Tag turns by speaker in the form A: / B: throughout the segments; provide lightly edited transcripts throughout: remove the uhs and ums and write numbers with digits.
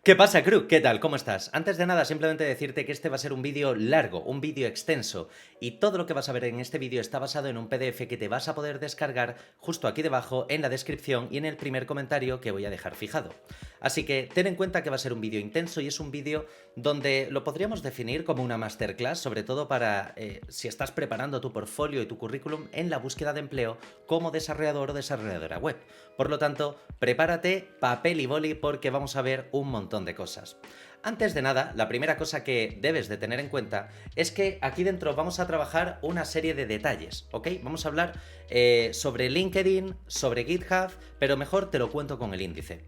A: ¿Qué pasa, crew? ¿Qué tal? ¿Cómo estás? Antes de nada, simplemente decirte que este va a ser un vídeo largo, un vídeo extenso, y todo lo que vas a ver en este vídeo está basado en un PDF que te vas a poder descargar justo aquí debajo en la descripción y en el primer comentario que voy a dejar fijado. Así que ten en cuenta que va a ser un vídeo intenso y es un vídeo donde lo podríamos definir como una masterclass, sobre todo para si estás preparando tu portfolio y tu currículum en la búsqueda de empleo como desarrollador o desarrolladora web. Por lo tanto, prepárate papel y boli porque vamos a ver un montón de cosas. Antes de nada, la primera cosa que debes de tener en cuenta es que aquí dentro vamos a trabajar una serie de detalles, ¿ok? Vamos a hablar sobre LinkedIn, sobre GitHub, pero mejor te lo cuento con el índice.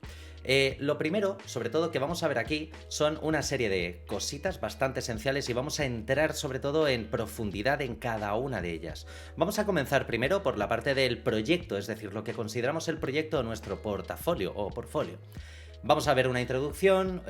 A: Lo primero, sobre todo, que vamos a ver aquí son una serie de cositas bastante esenciales y vamos a entrar sobre todo en profundidad en cada una de ellas. Vamos a comenzar primero por la parte del proyecto, es decir, lo que consideramos el proyecto o nuestro portafolio o portfolio. Vamos a ver una introducción,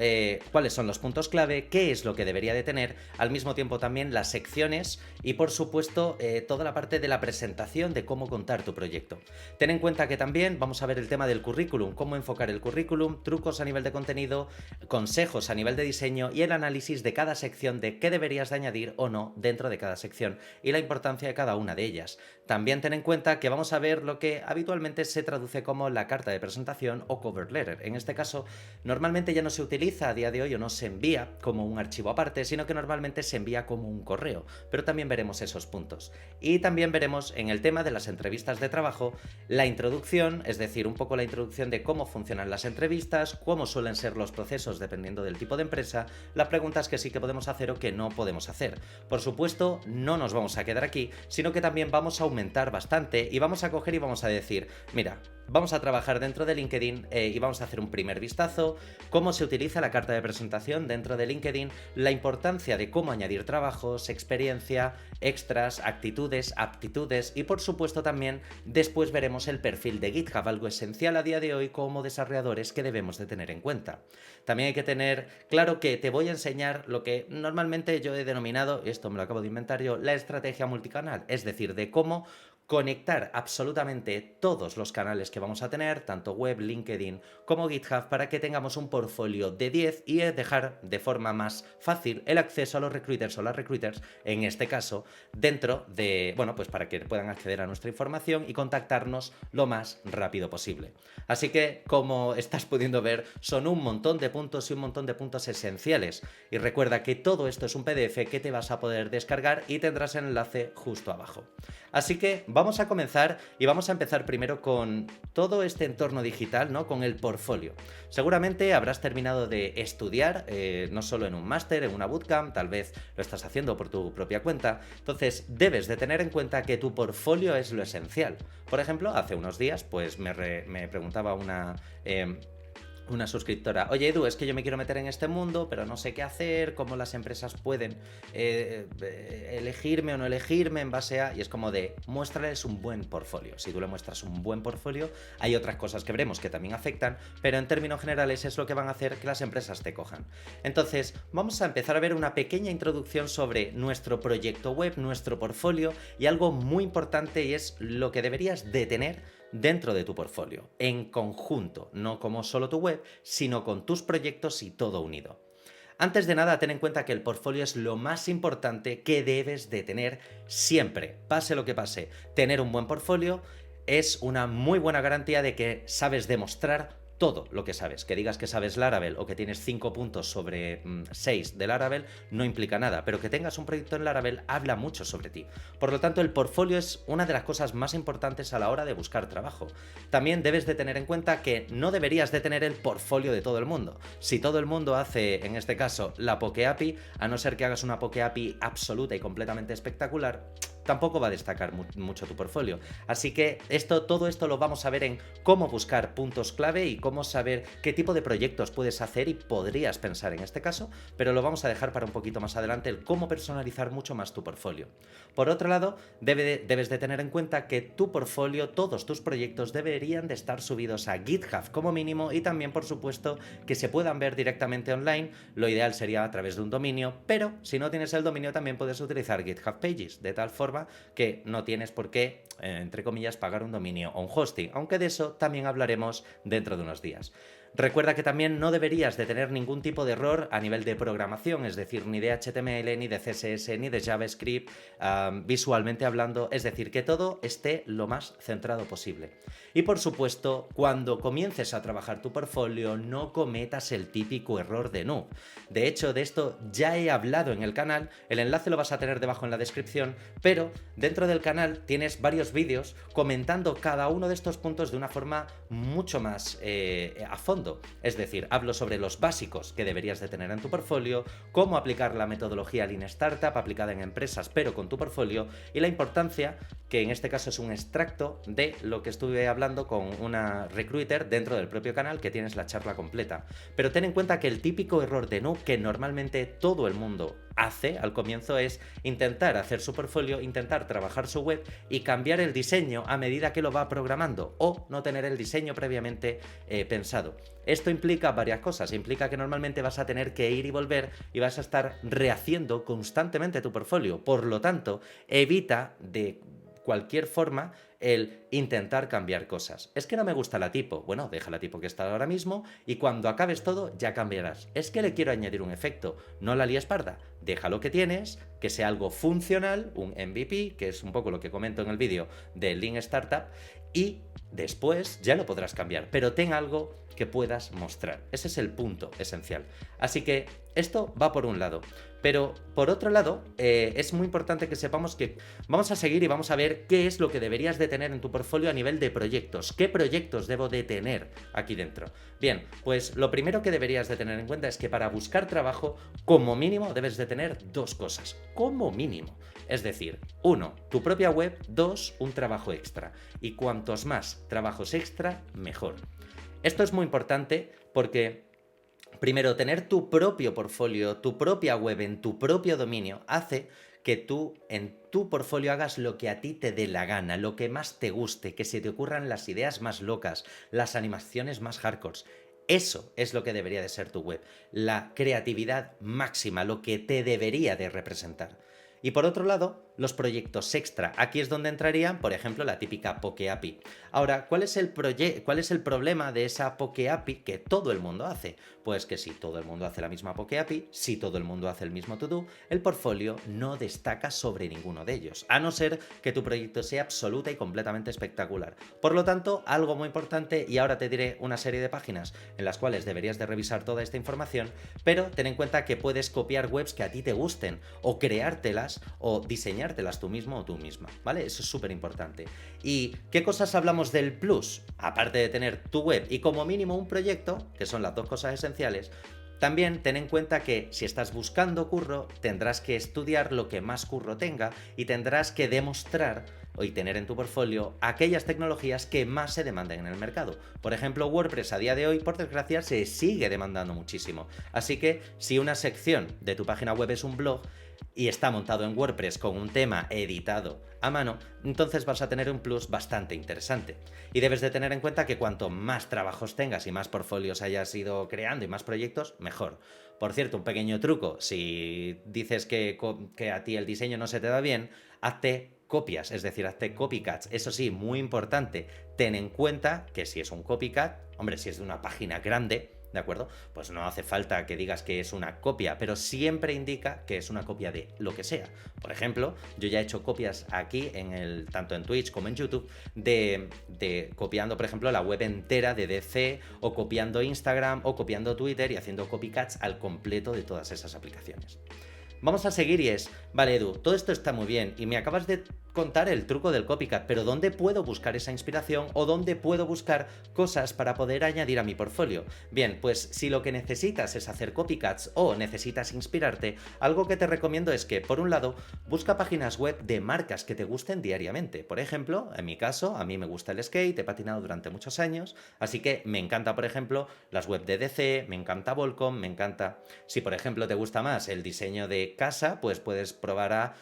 A: cuáles son los puntos clave, qué es lo que debería de tener, al mismo tiempo también las secciones y por supuesto toda la parte de la presentación de cómo contar tu proyecto. Ten en cuenta que también vamos a ver el tema del currículum, cómo enfocar el currículum, trucos a nivel de contenido, consejos a nivel de diseño y el análisis de cada sección de qué deberías de añadir o no dentro de cada sección y la importancia de cada una de ellas. También ten en cuenta que vamos a ver lo que habitualmente se traduce como la carta de presentación o cover letter. En este caso, normalmente ya no se utiliza a día de hoy o no se envía como un archivo aparte, sino que normalmente se envía como un correo, pero también veremos esos puntos. Y también veremos en el tema de las entrevistas de trabajo la introducción, es decir, un poco la introducción de cómo funcionan las entrevistas, cómo suelen ser los procesos dependiendo del tipo de empresa, las preguntas que sí que podemos hacer o que no podemos hacer. Por supuesto, no nos vamos a quedar aquí, sino que también vamos a aumentar bastante y vamos a coger y vamos a decir, mira, vamos a trabajar dentro de LinkedIn y vamos a hacer un primer vistazo, cómo se utiliza la carta de presentación dentro de LinkedIn, la importancia de cómo añadir trabajos, experiencia, extras, actitudes, aptitudes y por supuesto también después veremos el perfil de GitHub, algo esencial a día de hoy como desarrolladores que debemos de tener en cuenta. También hay que tener claro que te voy a enseñar lo que normalmente yo he denominado, esto me lo acabo de inventar yo, la estrategia multicanal, es decir, de cómo conectar absolutamente todos los canales que vamos a tener, tanto web, LinkedIn como GitHub, para que tengamos un portfolio de 10 y dejar de forma más fácil el acceso a los recruiters o las recruiters, en este caso, dentro de, bueno, pues para que puedan acceder a nuestra información y contactarnos lo más rápido posible. Así que, como estás pudiendo ver, son un montón de puntos y un montón de puntos esenciales. Y recuerda que todo esto es un PDF que te vas a poder descargar y tendrás el enlace justo abajo. Así que vamos a comenzar y vamos a empezar primero con todo este entorno digital, ¿no? Con el portfolio. Seguramente habrás terminado de estudiar, no solo en un máster, en una bootcamp, tal vez lo estás haciendo por tu propia cuenta. Entonces debes de tener en cuenta que tu portfolio es lo esencial. Por ejemplo, hace unos días pues me preguntaba una suscriptora, oye Edu, es que yo me quiero meter en este mundo, pero no sé qué hacer, cómo las empresas pueden elegirme o no elegirme en base a... Y es como de, muéstrales un buen portfolio. Si tú le muestras un buen portfolio, hay otras cosas que veremos que también afectan, pero en términos generales es lo que van a hacer que las empresas te cojan. Entonces, vamos a empezar a ver una pequeña introducción sobre nuestro proyecto web, nuestro portfolio, y algo muy importante y es lo que deberías de tener dentro de tu portfolio, en conjunto, no como solo tu web, sino con tus proyectos y todo unido. Antes de nada, ten en cuenta que el portfolio es lo más importante que debes de tener siempre, pase lo que pase. Tener un buen portfolio es una muy buena garantía de que sabes demostrar todo lo que sabes. Que digas que sabes Laravel o que tienes 5 puntos sobre 6 de Laravel no implica nada, pero que tengas un proyecto en Laravel habla mucho sobre ti. Por lo tanto, el portfolio es una de las cosas más importantes a la hora de buscar trabajo. También debes de tener en cuenta que no deberías de tener el portfolio de todo el mundo. Si todo el mundo hace, en este caso, la Poke API, a no ser que hagas una Poke API absoluta y completamente espectacular, tampoco va a destacar mucho tu portfolio. Así que todo esto lo vamos a ver en cómo buscar puntos clave y cómo saber qué tipo de proyectos puedes hacer y podrías pensar en este caso, pero lo vamos a dejar para un poquito más adelante el cómo personalizar mucho más tu portfolio. Por otro lado, debes de tener en cuenta que tu portfolio, todos tus proyectos deberían de estar subidos a GitHub como mínimo y también, por supuesto, que se puedan ver directamente online. Lo ideal sería a través de un dominio, pero si no tienes el dominio también puedes utilizar GitHub Pages, de tal forma que no tienes por qué, entre comillas, pagar un dominio o un hosting, aunque de eso también hablaremos dentro de unos días. Recuerda que también no deberías de tener ningún tipo de error a nivel de programación, es decir, ni de HTML, ni de CSS, ni de JavaScript, visualmente hablando, es decir, que todo esté lo más centrado posible. Y por supuesto, cuando comiences a trabajar tu portfolio, no cometas el típico error de noob. De hecho, de esto ya he hablado en el canal, el enlace lo vas a tener debajo en la descripción, pero dentro del canal tienes varios vídeos comentando cada uno de estos puntos de una forma mucho más a fondo. Es decir, hablo sobre los básicos que deberías de tener en tu portfolio, cómo aplicar la metodología Lean Startup aplicada en empresas pero con tu portfolio, y la importancia, que en este caso es un extracto de lo que estuve hablando con una recruiter dentro del propio canal, que tienes la charla completa. Pero ten en cuenta que el típico error de noob que normalmente todo el mundo hace al comienzo es intentar hacer su portfolio, intentar trabajar su web y cambiar el diseño a medida que lo va programando, o no tener el diseño previamente pensado. Esto implica varias cosas. Implica que normalmente vas a tener que ir y volver y vas a estar rehaciendo constantemente tu portfolio. Por lo tanto, evita de cualquier forma el intentar cambiar cosas. Es que no me gusta la tipo. Bueno, deja la tipo que está ahora mismo y cuando acabes todo ya cambiarás. Es que le quiero añadir un efecto. No la líes parda. Deja lo que tienes, que sea algo funcional, un MVP, que es un poco lo que comento en el vídeo de Lean Startup, y después ya lo podrás cambiar, pero ten algo que puedas mostrar. Ese es el punto esencial. Así que esto va por un lado. Pero por otro lado, es muy importante que sepamos que vamos a seguir y vamos a ver qué es lo que deberías de tener en tu portfolio a nivel de proyectos. ¿Qué proyectos debo de tener aquí dentro? Bien, pues lo primero que deberías de tener en cuenta es que para buscar trabajo, como mínimo, debes de tener dos cosas. Como mínimo. Es decir, 1, tu propia web, 2, un trabajo extra. Y cuantos más trabajos extra, mejor. Esto es muy importante porque, primero, tener tu propio portfolio, tu propia web en tu propio dominio, hace que tú en tu portfolio hagas lo que a ti te dé la gana, lo que más te guste, que se te ocurran las ideas más locas, las animaciones más hardcore. Eso es lo que debería de ser tu web, la creatividad máxima, lo que te debería de representar. Y por otro lado, los proyectos extra. Aquí es donde entrarían, por ejemplo, la típica Poke API. Ahora, ¿cuál es el problema de esa Poke API que todo el mundo hace? Pues que si todo el mundo hace la misma Poke API, si todo el mundo hace el mismo to-do, el portfolio no destaca sobre ninguno de ellos, a no ser que tu proyecto sea absoluta y completamente espectacular. Por lo tanto, algo muy importante, y ahora te diré una serie de páginas en las cuales deberías de revisar toda esta información, pero ten en cuenta que puedes copiar webs que a ti te gusten, o creártelas, o diseñártelas tú mismo o tú misma, ¿vale? Eso es súper importante. ¿Y qué cosas hablamos del plus? Aparte de tener tu web y como mínimo un proyecto, que son las dos cosas esenciales, también ten en cuenta que si estás buscando curro, tendrás que estudiar lo que más curro tenga y tendrás que demostrar y tener en tu portfolio aquellas tecnologías que más se demanden en el mercado. Por ejemplo, WordPress a día de hoy, por desgracia, se sigue demandando muchísimo. Así que si una sección de tu página web es un blog y está montado en WordPress con un tema editado a mano, entonces vas a tener un plus bastante interesante. Y debes de tener en cuenta que cuanto más trabajos tengas y más portfolios hayas ido creando y más proyectos, mejor. Por cierto, un pequeño truco: si dices que a ti el diseño no se te da bien, hazte copias, es decir, hazte copycats. Eso sí, muy importante, ten en cuenta que si es un copycat, hombre, si es de una página grande, ¿de acuerdo? Pues no hace falta que digas que es una copia, pero siempre indica que es una copia de lo que sea. Por ejemplo, yo ya he hecho copias aquí, tanto en Twitch como en YouTube, de copiando, por ejemplo, la web entera de DC, o copiando Instagram, o copiando Twitter, y haciendo copycats al completo de todas esas aplicaciones. Vamos a seguir y es, vale Edu, todo esto está muy bien y me acabas de contar el truco del copycat, pero ¿dónde puedo buscar esa inspiración o dónde puedo buscar cosas para poder añadir a mi portfolio? Bien, pues si lo que necesitas es hacer copycats o necesitas inspirarte, algo que te recomiendo es que, por un lado, busca páginas web de marcas que te gusten diariamente. Por ejemplo, en mi caso, a mí me gusta el skate, he patinado durante muchos años, así que me encanta, por ejemplo, las web de DC, me encanta Volcom, me encanta... Si, por ejemplo, te gusta más el diseño de casa, pues puedes probar a,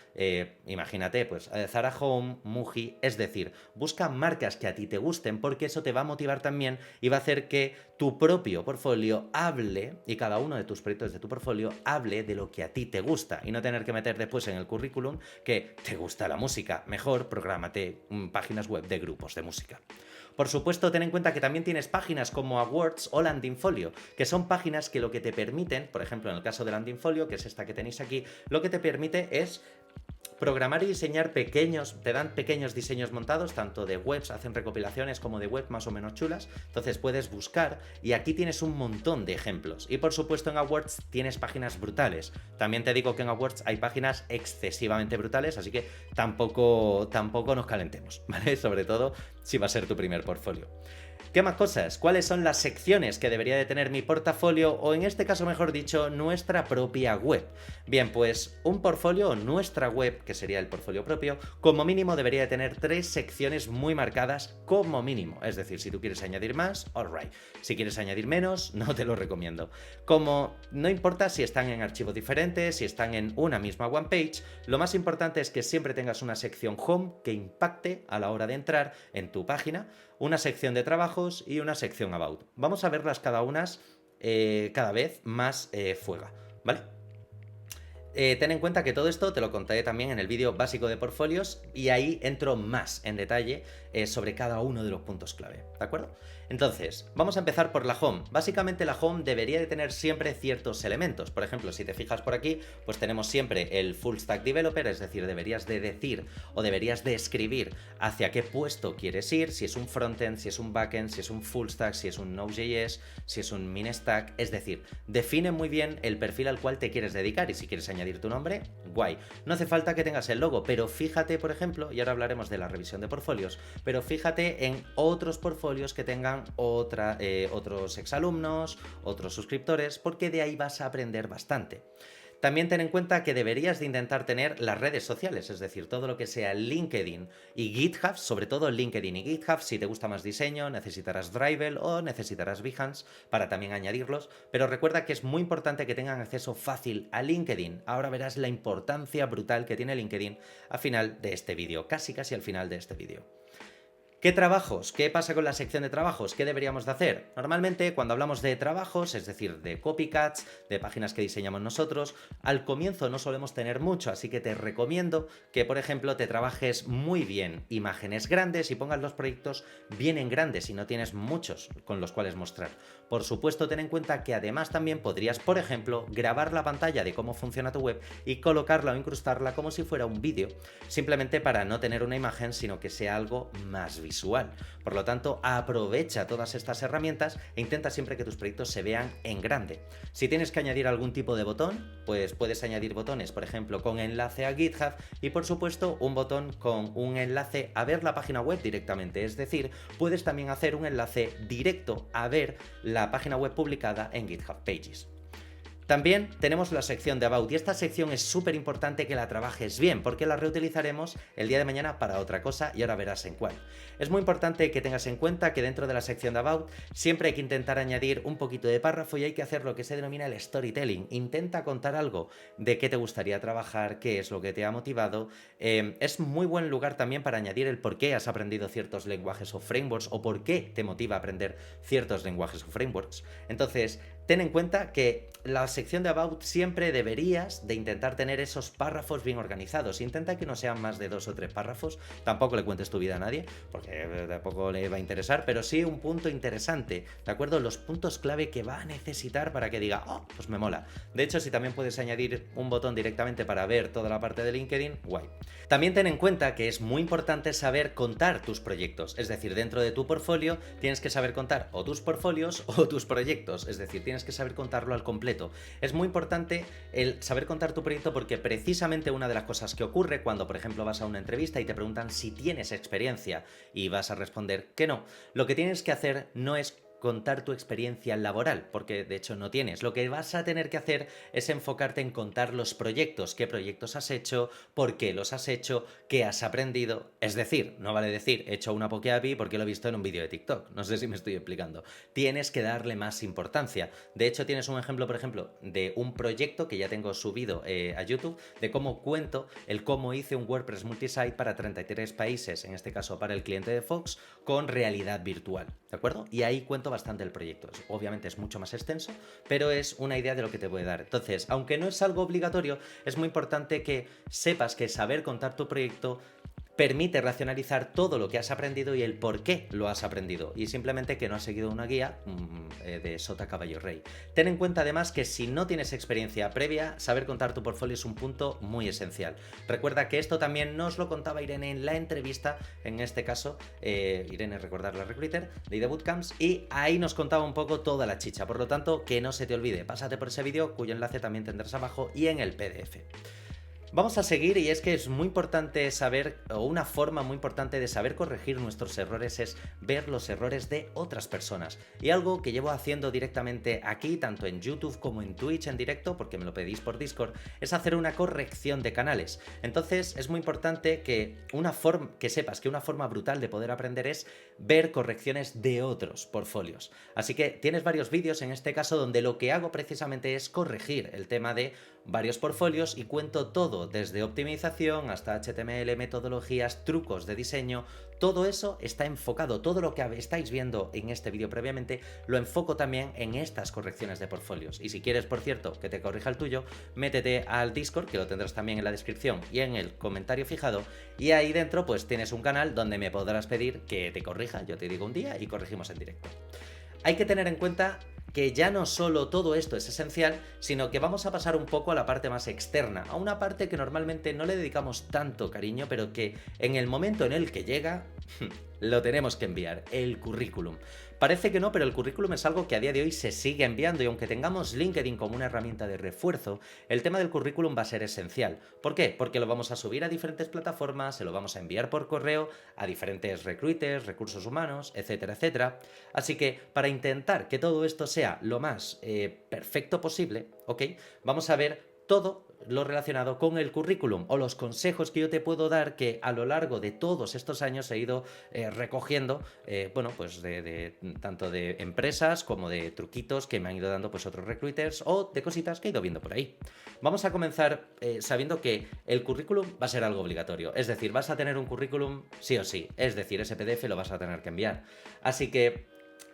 A: imagínate, pues Zara Home, Muji, es decir, busca marcas que a ti te gusten porque eso te va a motivar también y va a hacer que tu propio portfolio hable y cada uno de tus proyectos de tu portfolio hable de lo que a ti te gusta y no tener que meter después en el currículum que te gusta la música. Mejor prográmate páginas web de grupos de música. Por supuesto, ten en cuenta que también tienes páginas como Awards o Landingfolio, que son páginas que lo que te permiten, por ejemplo, en el caso de Landingfolio, que es esta que tenéis aquí, lo que te permite es programar y diseñar te dan pequeños diseños montados, tanto de webs, hacen recopilaciones como de web más o menos chulas, entonces puedes buscar y aquí tienes un montón de ejemplos. Y por supuesto en Awards tienes páginas brutales. También te digo que en Awards hay páginas excesivamente brutales, así que tampoco nos calentemos, ¿vale? Sobre todo si va a ser tu primer portfolio. ¿Qué más cosas? ¿Cuáles son las secciones que debería de tener mi portafolio o en este caso mejor dicho nuestra propia web? Bien, pues un portfolio o nuestra web, que sería el portfolio propio, como mínimo debería de tener 3 secciones muy marcadas como mínimo. Es decir, si tú quieres añadir más, alright. Si quieres añadir menos, no te lo recomiendo. Como no importa si están en archivos diferentes, si están en una misma one page, lo más importante es que siempre tengas una sección home que impacte a la hora de entrar en tu página, una sección de trabajos y una sección about. Vamos a verlas cada vez más fuega, ¿vale? Ten en cuenta que todo esto te lo contaré también en el vídeo básico de portfolios y ahí entro más en detalle sobre cada uno de los puntos clave, ¿de acuerdo? Entonces, vamos a empezar por la home. Básicamente la home debería de tener siempre ciertos elementos. Por ejemplo, si te fijas por aquí, pues tenemos siempre el full stack developer, es decir, deberías de decir o deberías de escribir hacia qué puesto quieres ir, si es un frontend, si es un backend, si es un full stack, si es un Node.js, si es un min stack, es decir, define muy bien el perfil al cual te quieres dedicar y si quieres añadir tu nombre, guay. No hace falta que tengas el logo, pero fíjate, por ejemplo, y ahora hablaremos de la revisión de portfolios, pero fíjate en otros portfolios que tengan otros exalumnos, otros suscriptores, porque de ahí vas a aprender bastante. También ten en cuenta que deberías de intentar tener las redes sociales, es decir, todo lo que sea LinkedIn y GitHub, sobre todo LinkedIn y GitHub, si te gusta más diseño, necesitarás Drive o necesitarás Behance para también añadirlos, pero recuerda que es muy importante que tengan acceso fácil a LinkedIn. Ahora verás la importancia brutal que tiene LinkedIn al final de este vídeo, casi al final de este vídeo. ¿Qué trabajos? ¿Qué pasa con la sección de trabajos? ¿Qué deberíamos de hacer? Normalmente cuando hablamos de trabajos, es decir, de copycats, de páginas que diseñamos nosotros, al comienzo no solemos tener mucho, así que te recomiendo que, por ejemplo, te trabajes muy bien imágenes grandes y pongas los proyectos bien en grandes si no tienes muchos con los cuales mostrar. Por supuesto, ten en cuenta que además también podrías, por ejemplo, grabar la pantalla de cómo funciona tu web y colocarla o incrustarla como si fuera un vídeo, simplemente para no tener una imagen, sino que sea algo más visual. Por lo tanto, aprovecha todas estas herramientas e intenta siempre que tus proyectos se vean en grande. Si tienes que añadir algún tipo de botón, pues puedes añadir botones, por ejemplo, con enlace a GitHub y por supuesto un botón con un enlace a ver la página web directamente. Es decir, puedes también hacer un enlace directo a ver la página web publicada en GitHub Pages. También tenemos la sección de About y esta sección es súper importante que la trabajes bien porque la reutilizaremos el día de mañana para otra cosa y ahora verás en cuál. Es muy importante que tengas en cuenta que dentro de la sección de About siempre hay que intentar añadir un poquito de párrafo y hay que hacer lo que se denomina el storytelling. Intenta contar algo de qué te gustaría trabajar, qué es lo que te ha motivado. Es muy buen lugar también para añadir el por qué has aprendido ciertos lenguajes o frameworks o por qué te motiva a aprender ciertos lenguajes o frameworks. Entonces, ten en cuenta que la sección de About siempre deberías de intentar tener esos párrafos bien organizados. Intenta que no sean más de 2 o 3 párrafos. Tampoco le cuentes tu vida a nadie, porque tampoco le va a interesar, pero sí un punto interesante, ¿de acuerdo? Los puntos clave que va a necesitar para que diga, oh, pues me mola. De hecho, si también puedes añadir un botón directamente para ver toda la parte de LinkedIn, guay. También ten en cuenta que es muy importante saber contar tus proyectos. Es decir, dentro de tu portfolio tienes que saber contar o tus portfolios o tus proyectos. Es decir, tienes que saber contarlo al completo. Es muy importante el saber contar tu proyecto porque precisamente una de las cosas que ocurre cuando, por ejemplo, vas a una entrevista y te preguntan si tienes experiencia y vas a responder que no, lo que tienes que hacer no es contar tu experiencia laboral, porque de hecho no tienes. Lo que vas a tener que hacer es enfocarte en contar los proyectos, qué proyectos has hecho, por qué los has hecho, qué has aprendido. Es decir, no vale decir, he hecho una PokeAPI porque lo he visto en un vídeo de TikTok. No sé si me estoy explicando. Tienes que darle más importancia. De hecho, tienes un ejemplo, por ejemplo, de un proyecto que ya tengo subido a YouTube, de cómo cuento el cómo hice un WordPress multisite para 33 países, en este caso para el cliente de Fox, con realidad virtual, ¿de acuerdo? Y ahí cuento bastante el proyecto. Obviamente es mucho más extenso, pero es una idea de lo que te voy a dar. Entonces, aunque no es algo obligatorio, es muy importante que sepas que saber contar tu proyecto permite racionalizar todo lo que has aprendido y el por qué lo has aprendido, y simplemente que no has seguido una guía de sota caballo rey. Ten en cuenta además que si no tienes experiencia previa, saber contar tu portfolio es un punto muy esencial. Recuerda que esto también nos lo contaba Irene en la entrevista, en este caso Irene, recordar la recruiter de ID Bootcamps, y ahí nos contaba un poco toda la chicha. Por lo tanto, que no se te olvide, pásate por ese vídeo cuyo enlace también tendrás abajo y en el PDF. Vamos a seguir, y es que es muy importante saber, o una forma muy importante de saber corregir nuestros errores es ver los errores de otras personas. Y algo que llevo haciendo directamente aquí, tanto en YouTube como en Twitch en directo, porque me lo pedís por Discord, es hacer una corrección de canales. Entonces es muy importante que sepas que una forma brutal de poder aprender es ver correcciones de otros portfolios. Así que tienes varios vídeos en este caso donde lo que hago precisamente es corregir el tema de varios portfolios y cuento todo, desde optimización hasta HTML, metodologías, trucos de diseño. Todo eso está enfocado, todo lo que estáis viendo en este vídeo previamente lo enfoco también en estas correcciones de portfolios. Y si quieres, por cierto, que te corrija el tuyo, métete al Discord, que lo tendrás también en la descripción y en el comentario fijado, y ahí dentro pues tienes un canal donde me podrás pedir que te corrija. Yo te digo un día y corregimos en directo. Hay que tener en cuenta que ya no solo todo esto es esencial, sino que vamos a pasar un poco a la parte más externa, a una parte que normalmente no le dedicamos tanto cariño, pero que en el momento en el que llega, lo tenemos que enviar, el currículum. Parece que no, pero el currículum es algo que a día de hoy se sigue enviando, y aunque tengamos LinkedIn como una herramienta de refuerzo, el tema del currículum va a ser esencial. ¿Por qué? Porque lo vamos a subir a diferentes plataformas, se lo vamos a enviar por correo a diferentes recruiters, recursos humanos, etcétera, etcétera. Así que para intentar que todo esto sea lo más perfecto posible, ¿ok? Vamos a ver todo lo relacionado con el currículum, o los consejos que yo te puedo dar que a lo largo de todos estos años he ido recogiendo, bueno, pues tanto de empresas como de truquitos que me han ido dando pues otros recruiters, o de cositas que he ido viendo por ahí. Vamos a comenzar sabiendo que el currículum va a ser algo obligatorio, es decir, vas a tener un currículum sí o sí, es decir, ese PDF lo vas a tener que enviar. Así que,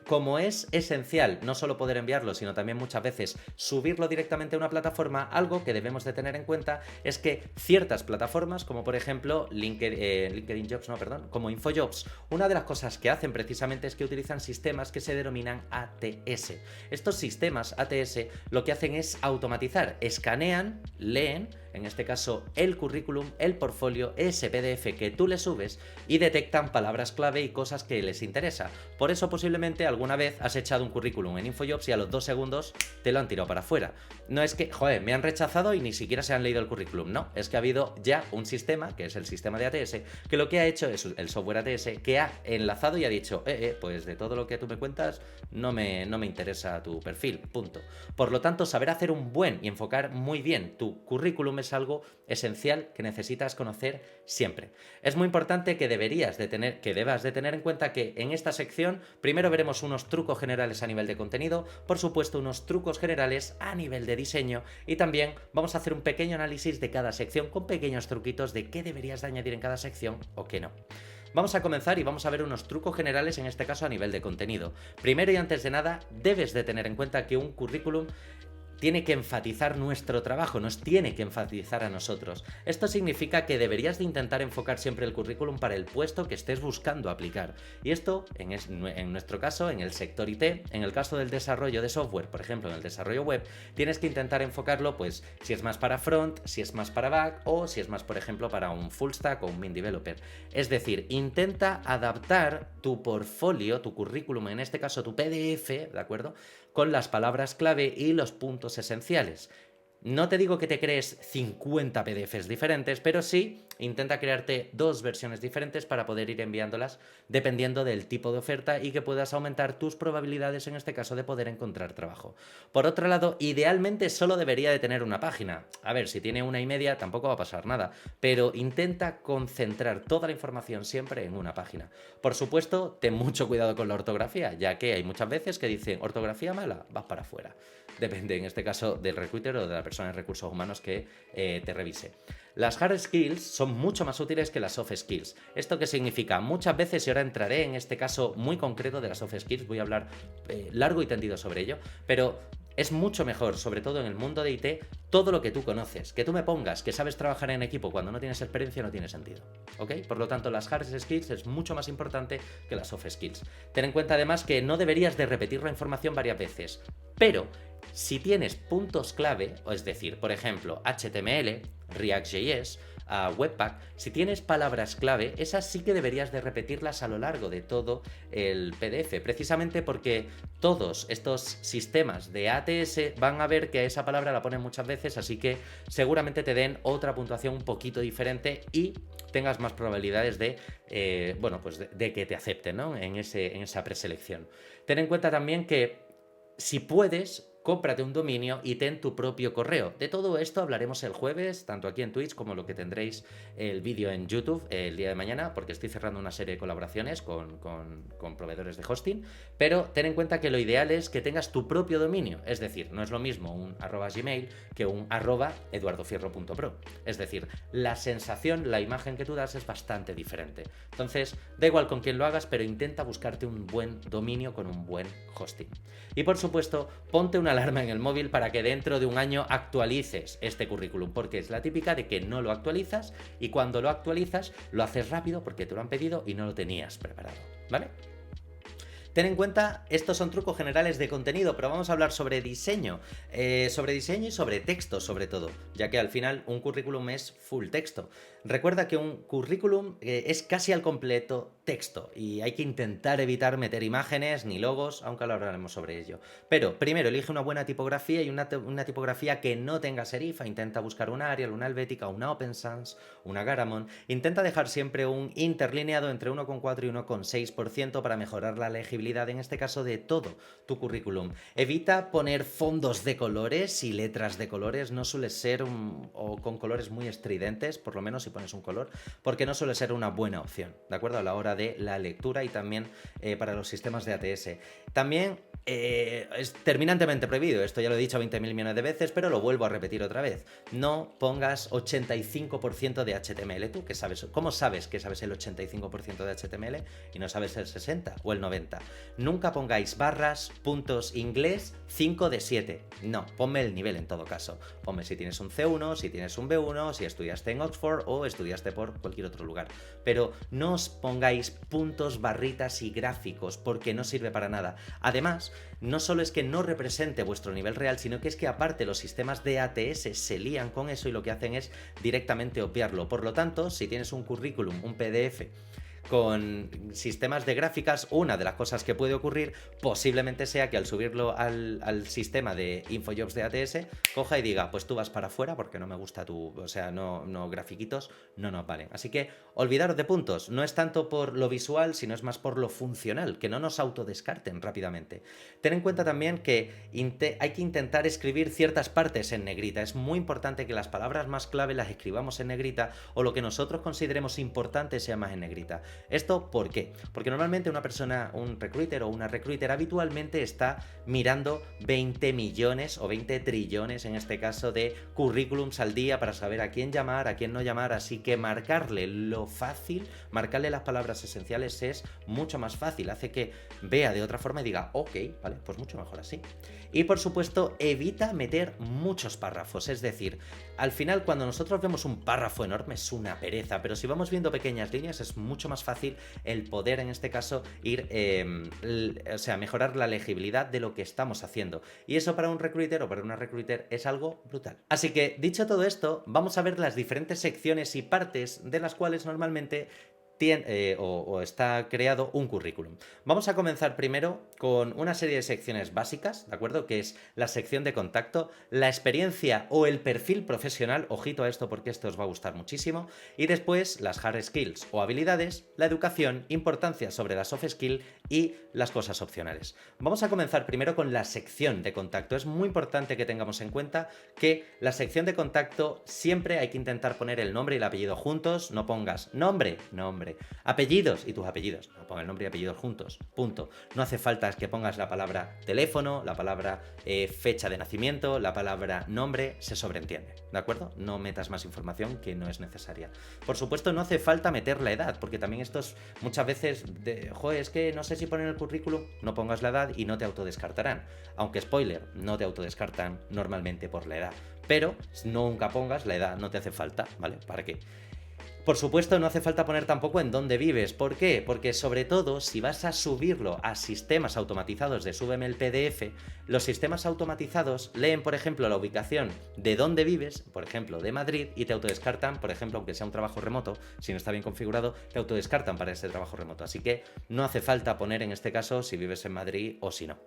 A: como es esencial no solo poder enviarlo, sino también muchas veces subirlo directamente a una plataforma, algo que debemos de tener en cuenta es que ciertas plataformas, como por ejemplo LinkedIn Jobs, como InfoJobs, una de las cosas que hacen precisamente es que utilizan sistemas que se denominan ATS. Estos sistemas ATS lo que hacen es automatizar, escanean, leen, en este caso el currículum, el portfolio, ese PDF que tú le subes, y detectan palabras clave y cosas que les interesa. Por eso posiblemente alguna vez has echado un currículum en InfoJobs y a los 2 segundos te lo han tirado para afuera. No es que, joder, me han rechazado y ni siquiera se han leído el currículum, no, es que ha habido ya un sistema, que es el sistema de ATS, que lo que ha hecho es el software ATS, que ha enlazado y ha dicho, pues de todo lo que tú me cuentas no me interesa tu perfil, punto. Por lo tanto, saber hacer un buen y enfocar muy bien tu currículum es algo esencial que necesitas conocer siempre. Es muy importante que debas de tener en cuenta que en esta sección primero veremos unos trucos generales a nivel de contenido, por supuesto unos trucos generales a nivel de diseño, y también vamos a hacer un pequeño análisis de cada sección con pequeños truquitos de qué deberías de añadir en cada sección o qué no. Vamos a comenzar y vamos a ver unos trucos generales, en este caso a nivel de contenido. Primero y antes de nada, debes de tener en cuenta que un currículum tiene que enfatizar nuestro trabajo, nos tiene que enfatizar a nosotros. Esto significa que deberías de intentar enfocar siempre el currículum para el puesto que estés buscando aplicar. Y esto, en nuestro caso, en el sector IT, en el caso del desarrollo de software, por ejemplo, en el desarrollo web, tienes que intentar enfocarlo, pues, si es más para front, si es más para back, o si es más, por ejemplo, para un full stack o un main developer. Es decir, intenta adaptar tu portfolio, tu currículum, en este caso tu PDF, ¿de acuerdo?, con las palabras clave y los puntos esenciales. No te digo que te crees 50 PDFs diferentes, pero sí intenta crearte 2 versiones diferentes para poder ir enviándolas dependiendo del tipo de oferta y que puedas aumentar tus probabilidades en este caso de poder encontrar trabajo. Por otro lado, idealmente solo debería de tener una página. A ver, si tiene 1,5 tampoco va a pasar nada, pero intenta concentrar toda la información siempre en una página. Por supuesto, ten mucho cuidado con la ortografía, ya que hay muchas veces que dicen ortografía mala, vas para afuera. Depende en este caso del recruiter o de la persona de recursos humanos que te revise. Las hard skills son mucho más útiles que las soft skills. ¿Esto qué significa? Muchas veces, y ahora entraré en este caso muy concreto de las soft skills, voy a hablar largo y tendido sobre ello, pero es mucho mejor, sobre todo en el mundo de IT, todo lo que tú conoces. Que tú me pongas que sabes trabajar en equipo cuando no tienes experiencia no tiene sentido, ¿ok? Por lo tanto, las hard skills es mucho más importante que las soft skills. Ten en cuenta además que no deberías de repetir la información varias veces, pero si tienes puntos clave, es decir, por ejemplo, HTML, React.js, Webpack, si tienes palabras clave, esas sí que deberías de repetirlas a lo largo de todo el PDF, precisamente porque todos estos sistemas de ATS van a ver que esa palabra la ponen muchas veces, así que seguramente te den otra puntuación un poquito diferente y tengas más probabilidades de, bueno, pues de que te acepten, ¿no? en esa preselección. Ten en cuenta también que si puedes, cómprate un dominio y ten tu propio correo. De todo esto hablaremos el jueves, tanto aquí en Twitch como lo que tendréis el vídeo en YouTube el día de mañana, porque estoy cerrando una serie de colaboraciones con proveedores de hosting, pero ten en cuenta que lo ideal es que tengas tu propio dominio, es decir, no es lo mismo un @gmail que un @eduardofierro.pro. Es decir, la sensación, la imagen que tú das es bastante diferente. Entonces, da igual con quién lo hagas, pero intenta buscarte un buen dominio con un buen hosting. Y por supuesto, ponte una alarma en el móvil para que dentro de un año actualices este currículum, porque es la típica de que no lo actualizas y cuando lo actualizas lo haces rápido porque te lo han pedido y no lo tenías preparado, ¿vale? Ten en cuenta, estos son trucos generales de contenido, pero vamos a hablar sobre diseño y sobre texto sobre todo, ya que al final un currículum es full texto. Recuerda que un currículum es casi al completo texto y hay que intentar evitar meter imágenes ni logos, aunque ahora hablaremos sobre ello. Pero primero elige una buena tipografía y una tipografía que no tenga serifa. Intenta buscar una Arial, una Helvética, una Open Sans, una Garamond. Intenta dejar siempre un interlineado entre 1,4 y 1,6% para mejorar la legibilidad, en este caso, de todo tu currículum. Evita poner fondos de colores y letras de colores, no suele ser o con colores muy estridentes, por lo menos si pones un color, porque no suele ser una buena opción, ¿de acuerdo? A la hora de la lectura y también para los sistemas de ATS. También es terminantemente prohibido, esto ya lo he dicho 20.000 millones de veces, pero lo vuelvo a repetir otra vez. No pongas 85% de HTML. ¿Tú qué sabes? ¿Cómo sabes que sabes el 85% de HTML y no sabes el 60 o el 90? Nunca pongáis barras, puntos, inglés, 5 de 7. No, ponme el nivel en todo caso. Ponme si tienes un C1, si tienes un B1, si estudiaste en Oxford o estudiaste por cualquier otro lugar. Pero no os pongáis puntos, barritas y gráficos porque no sirve para nada. Además, no solo es que no represente vuestro nivel real, sino que es que aparte los sistemas de ATS se lían con eso y lo que hacen es directamente obviarlo. Por lo tanto, si tienes un currículum, un PDF con sistemas de gráficas, una de las cosas que puede ocurrir posiblemente sea que al subirlo al sistema de Infojobs de ATS coja y diga, pues tú vas para afuera porque no me gusta tu, o sea, no grafiquitos no nos valen. Así que olvidaros de puntos, no es tanto por lo visual, sino es más por lo funcional, que no nos autodescarten rápidamente. Ten en cuenta también que hay que intentar escribir ciertas partes en negrita. Es muy importante que las palabras más clave las escribamos en negrita o lo que nosotros consideremos importante sea más en negrita. ¿Esto por qué? Porque normalmente una persona, un recruiter o una recruiter habitualmente está mirando 20 millones o 20 trillones en este caso de currículums al día para saber a quién llamar, a quién no llamar, así que marcarle lo fácil, marcarle las palabras esenciales es mucho más fácil, hace que vea de otra forma y diga, ok, vale, pues mucho mejor así. Y por supuesto, evita meter muchos párrafos, es decir, al final cuando nosotros vemos un párrafo enorme es una pereza, pero si vamos viendo pequeñas líneas es mucho más fácil el poder en este caso ir, o sea, mejorar la legibilidad de lo que estamos haciendo. Y eso para un recruiter o para una recruiter es algo brutal. Así que dicho todo esto, vamos a ver las diferentes secciones y partes de las cuales normalmente o está creado un currículum. Vamos a comenzar primero con una serie de secciones básicas, ¿de acuerdo? Que es la sección de contacto, la experiencia o el perfil profesional, ojito a esto porque esto os va a gustar muchísimo, y después las hard skills o habilidades, la educación, importancia sobre la soft skill y las cosas opcionales. Vamos a comenzar primero con la sección de contacto. Es muy importante que tengamos en cuenta que la sección de contacto siempre hay que intentar poner el nombre y el apellido juntos, no pongas nombre, apellidos y tus apellidos, no pongas el nombre y apellidos juntos, punto. No hace falta que pongas la palabra teléfono, la palabra fecha de nacimiento, la palabra nombre, se sobreentiende, ¿de acuerdo? No metas más información que no es necesaria. Por supuesto, no hace falta meter la edad, porque también esto es muchas veces joder, es que no sé si poner el currículum, no pongas la edad y no te autodescartarán. Aunque spoiler, no te autodescartan normalmente por la edad. Pero nunca pongas la edad, no te hace falta, ¿vale? ¿Para qué? Por supuesto, no hace falta poner tampoco en dónde vives. ¿Por qué? Porque sobre todo, si vas a subirlo a sistemas automatizados de Súbeme el PDF, los sistemas automatizados leen, por ejemplo, la ubicación de dónde vives, por ejemplo, de Madrid, y te autodescartan, por ejemplo, aunque sea un trabajo remoto, si no está bien configurado, te autodescartan para ese trabajo remoto. Así que no hace falta poner en este caso si vives en Madrid o si no.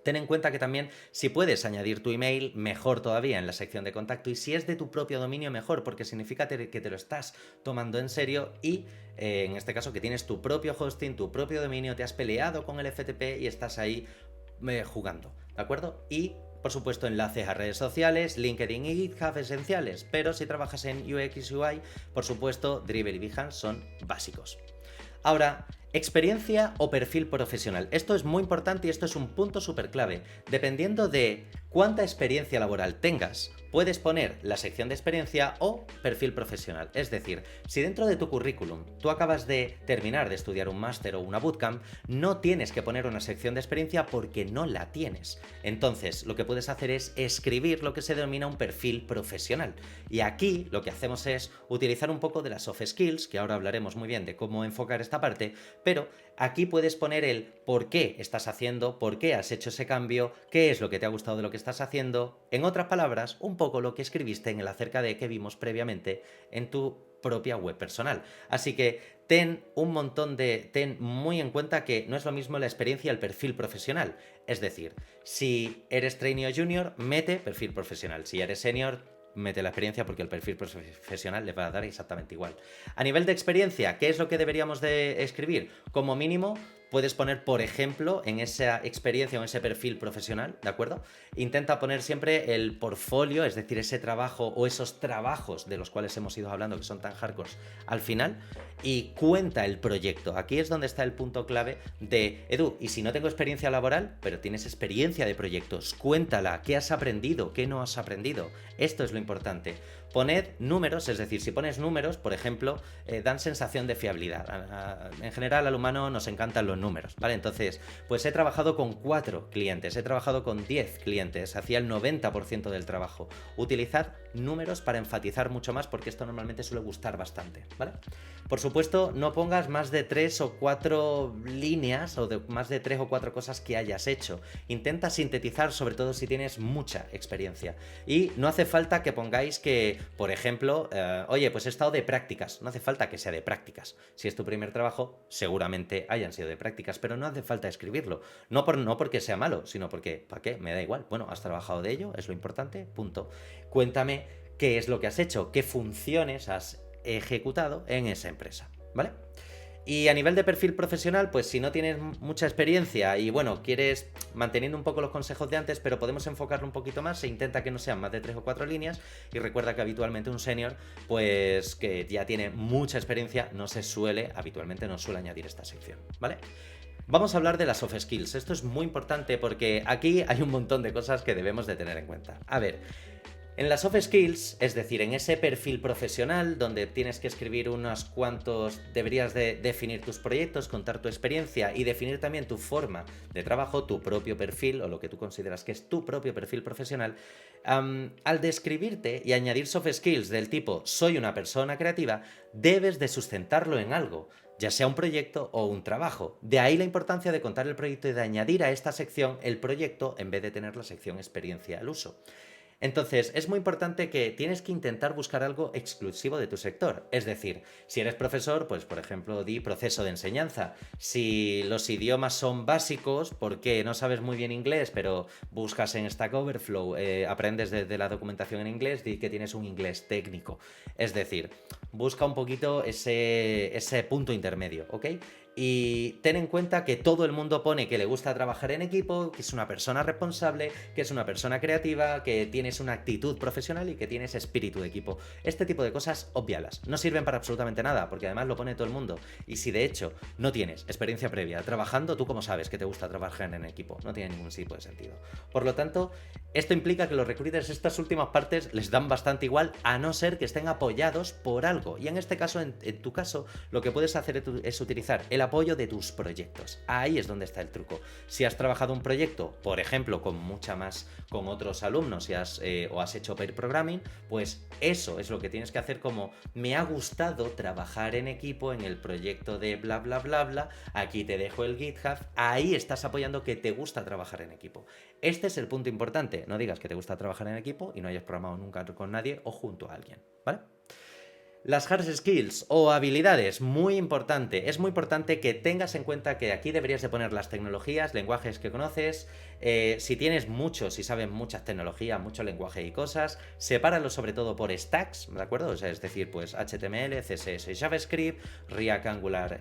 A: Ten en cuenta que también si puedes añadir tu email, mejor todavía en la sección de contacto, y si es de tu propio dominio, mejor, porque significa que te lo estás tomando en serio y en este caso que tienes tu propio hosting, tu propio dominio, te has peleado con el FTP y estás ahí jugando, ¿de acuerdo? Y por supuesto, enlaces a redes sociales, LinkedIn y GitHub esenciales, pero si trabajas en UX UI, por supuesto, Dribbble y Behance son básicos. Ahora, experiencia o perfil profesional. Esto es muy importante y esto es un punto súper clave. Dependiendo de cuánta experiencia laboral tengas, puedes poner la sección de experiencia o perfil profesional. Es decir, si dentro de tu currículum tú acabas de terminar de estudiar un máster o una bootcamp, no tienes que poner una sección de experiencia porque no la tienes. Entonces, lo que puedes hacer es escribir lo que se denomina un perfil profesional. Y aquí lo que hacemos es utilizar un poco de las soft skills, que ahora hablaremos muy bien de cómo enfocar esta parte, pero aquí puedes poner el por qué estás haciendo, por qué has hecho ese cambio, qué es lo que te ha gustado de lo que estás haciendo. En otras palabras, un poco lo que escribiste en el acerca de que vimos previamente en tu propia web personal. Así que ten muy en cuenta que no es lo mismo la experiencia y el perfil profesional. Es decir, si eres trainee o junior, mete perfil profesional. Si eres senior, mete la experiencia porque el perfil profesional le va a dar exactamente igual. A nivel de experiencia, ¿qué es lo que deberíamos de escribir? Como mínimo, puedes poner, por ejemplo, en esa experiencia o en ese perfil profesional, ¿de acuerdo? Intenta poner siempre el portfolio, es decir, ese trabajo o esos trabajos de los cuales hemos ido hablando que son tan hardcore al final, y cuenta el proyecto. Aquí es donde está el punto clave de, Edu, y si no tengo experiencia laboral, pero tienes experiencia de proyectos, cuéntala, ¿qué has aprendido? ¿Qué no has aprendido? Esto es lo importante. Poned números, es decir, si pones números, por ejemplo, dan sensación de fiabilidad. En general, al humano nos encantan los números, ¿vale? Entonces, pues he trabajado con 4 clientes, he trabajado con 10 clientes, hacía el 90% del trabajo. Utilizad números para enfatizar mucho más porque esto normalmente suele gustar bastante, ¿vale? Por supuesto, no pongas más de 3 o 4 líneas o de más de 3 o 4 cosas que hayas hecho. Intenta sintetizar, sobre todo si tienes mucha experiencia. Y no hace falta que pongáis que, por ejemplo, oye, pues he estado de prácticas. No hace falta que sea de prácticas. Si es tu primer trabajo, seguramente hayan sido de prácticas, pero no hace falta escribirlo. No porque sea malo, sino porque, ¿para qué? Me da igual. Bueno, has trabajado de ello, es lo importante, punto. Cuéntame qué es lo que has hecho, qué funciones has ejecutado en esa empresa, ¿vale? Y a nivel de perfil profesional, pues si no tienes mucha experiencia y bueno, quieres manteniendo un poco los consejos de antes, pero podemos enfocarlo un poquito más, se intenta que no sean más de 3 o 4 líneas, y recuerda que habitualmente un senior, pues que ya tiene mucha experiencia, habitualmente no suele añadir esta sección, ¿vale? Vamos a hablar de las soft skills. Esto es muy importante porque aquí hay un montón de cosas que debemos de tener en cuenta. A ver, en las soft skills, es decir, en ese perfil profesional donde tienes que escribir unos cuantos, deberías de definir tus proyectos, contar tu experiencia y definir también tu forma de trabajo, tu propio perfil o lo que tú consideras que es tu propio perfil profesional. Al describirte y añadir soft skills del tipo soy una persona creativa, debes de sustentarlo en algo, ya sea un proyecto o un trabajo. De ahí la importancia de contar el proyecto y de añadir a esta sección el proyecto en vez de tener la sección experiencia al uso. Entonces, es muy importante que tienes que intentar buscar algo exclusivo de tu sector. Es decir, si eres profesor, pues por ejemplo, di proceso de enseñanza. Si los idiomas son básicos, porque no sabes muy bien inglés, pero buscas en Stack Overflow, aprendes de la documentación en inglés, di que tienes un inglés técnico. Es decir, busca un poquito ese punto intermedio, ¿ok? Y ten en cuenta que todo el mundo pone que le gusta trabajar en equipo, que es una persona responsable, que es una persona creativa, que tienes una actitud profesional y que tienes espíritu de equipo. Este tipo de cosas, obvialas. No sirven para absolutamente nada, porque además lo pone todo el mundo. Y si de hecho no tienes experiencia previa trabajando, ¿tú cómo sabes que te gusta trabajar en equipo? No tiene ningún tipo de sentido. Por lo tanto, esto implica que los recruiters estas últimas partes les dan bastante igual, a no ser que estén apoyados por algo. Y en este caso, en tu caso, lo que puedes hacer es utilizar el apoyo de tus proyectos. Ahí es donde está el truco. Si has trabajado un proyecto, por ejemplo, con otros alumnos o has hecho pair programming, pues eso es lo que tienes que hacer, como me ha gustado trabajar en equipo en el proyecto de bla bla bla bla, aquí te dejo el GitHub, ahí estás apoyando que te gusta trabajar en equipo. Este es el punto importante, no digas que te gusta trabajar en equipo y no hayas programado nunca con nadie o junto a alguien, ¿vale? Las hard skills o habilidades, muy importante. Es muy importante que tengas en cuenta que aquí deberías de poner las tecnologías, lenguajes que conoces. Si tienes muchos, si sabes muchas tecnologías, mucho lenguaje y cosas, sepáralo sobre todo por stacks, ¿de acuerdo? O sea, es decir, pues HTML, CSS, JavaScript, React, Angular,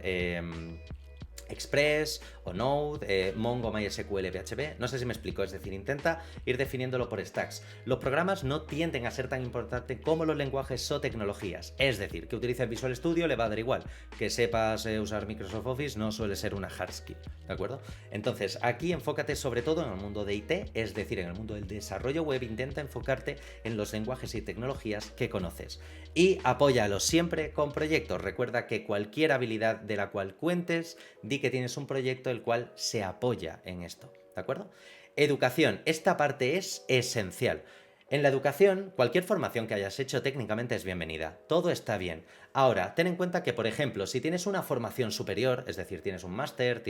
A: Express o Node, Mongo, MySQL, PHP. No sé si me explico, es decir, intenta ir definiéndolo por stacks. Los programas no tienden a ser tan importantes como los lenguajes o tecnologías. Es decir, que utilices Visual Studio le va a dar igual. Que sepas usar Microsoft Office no suele ser una hard skill, ¿de acuerdo? Entonces, aquí enfócate sobre todo en el mundo de IT, es decir, en el mundo del desarrollo web. Intenta enfocarte en los lenguajes y tecnologías que conoces. Y apóyalos siempre con proyectos. Recuerda que cualquier habilidad de la cual cuentes, di que tienes un proyecto el cual se apoya en esto, ¿de acuerdo? Educación, esta parte es esencial. En la educación, cualquier formación que hayas hecho técnicamente es bienvenida, todo está bien. Ahora, ten en cuenta que, por ejemplo, si tienes una formación superior, es decir, tienes un máster,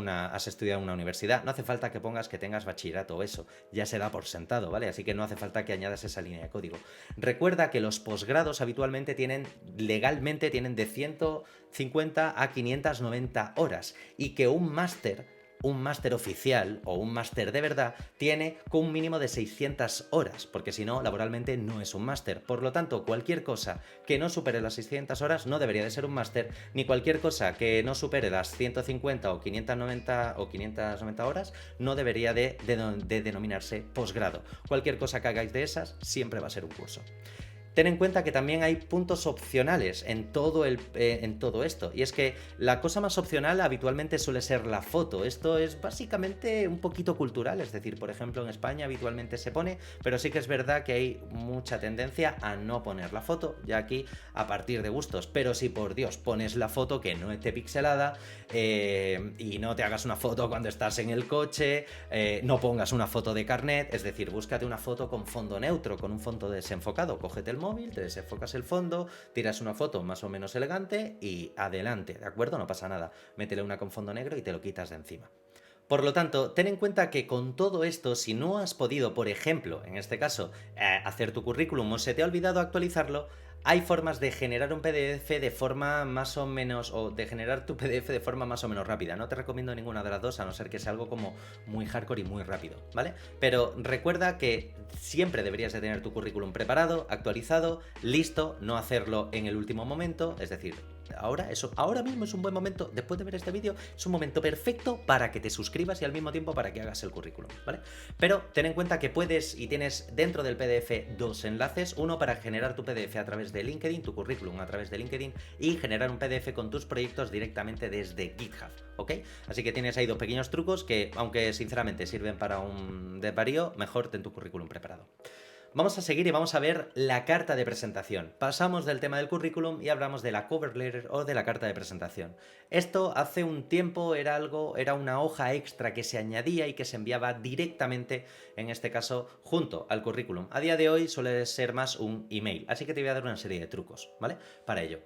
A: has estudiado en una universidad, no hace falta que pongas que tengas bachillerato o eso, ya se da por sentado, ¿vale? Así que no hace falta que añadas esa línea de código. Recuerda que los posgrados habitualmente legalmente tienen de 150 a 590 horas y que un máster oficial o un máster de verdad tiene con un mínimo de 600 horas, porque si no, laboralmente no es un máster. Por lo tanto, cualquier cosa que no supere las 600 horas no debería de ser un máster, ni cualquier cosa que no supere las 150 o 590 horas no debería de denominarse posgrado. Cualquier cosa que hagáis de esas siempre va a ser un curso. Ten en cuenta que también hay puntos opcionales en todo esto, y es que la cosa más opcional habitualmente suele ser la foto. Esto es básicamente un poquito cultural, es decir, por ejemplo, en España habitualmente se pone, pero sí que es verdad que hay mucha tendencia a no poner la foto, ya aquí a partir de gustos. Pero si por Dios pones la foto, que no esté pixelada, y no te hagas una foto cuando estás en el coche, no pongas una foto de carnet, es decir, búscate una foto con fondo neutro, con un fondo desenfocado, cógete el móvil, te desenfocas el fondo, tiras una foto más o menos elegante y adelante, ¿de acuerdo? No pasa nada, métele una con fondo negro y te lo quitas de encima. Por lo tanto, ten en cuenta que con todo esto, si no has podido, por ejemplo, en este caso, hacer tu currículum o se te ha olvidado actualizarlo, hay formas de generar un PDF de forma más o menos, o de generar tu PDF de forma más o menos rápida. No te recomiendo ninguna de las dos, a no ser que sea algo como muy hardcore y muy rápido, ¿vale? Pero recuerda que siempre deberías de tener tu currículum preparado, actualizado, listo, no hacerlo en el último momento, es decir, ahora mismo es un buen momento, después de ver este vídeo, es un momento perfecto para que te suscribas y al mismo tiempo para que hagas el currículum, ¿vale? Pero ten en cuenta que puedes y tienes dentro del PDF dos enlaces, uno para generar tu PDF a través de LinkedIn, tu currículum a través de LinkedIn, y generar un PDF con tus proyectos directamente desde GitHub, ¿ok? Así que tienes ahí dos pequeños trucos que, aunque sinceramente sirven para un desvarío, mejor ten tu currículum preparado. Vamos a seguir y vamos a ver la carta de presentación. Pasamos del tema del currículum y hablamos de la cover letter o de la carta de presentación. Esto hace un tiempo era una hoja extra que se añadía y que se enviaba directamente, en este caso, junto al currículum. A día de hoy suele ser más un email, así que te voy a dar una serie de trucos, ¿vale? Para ello.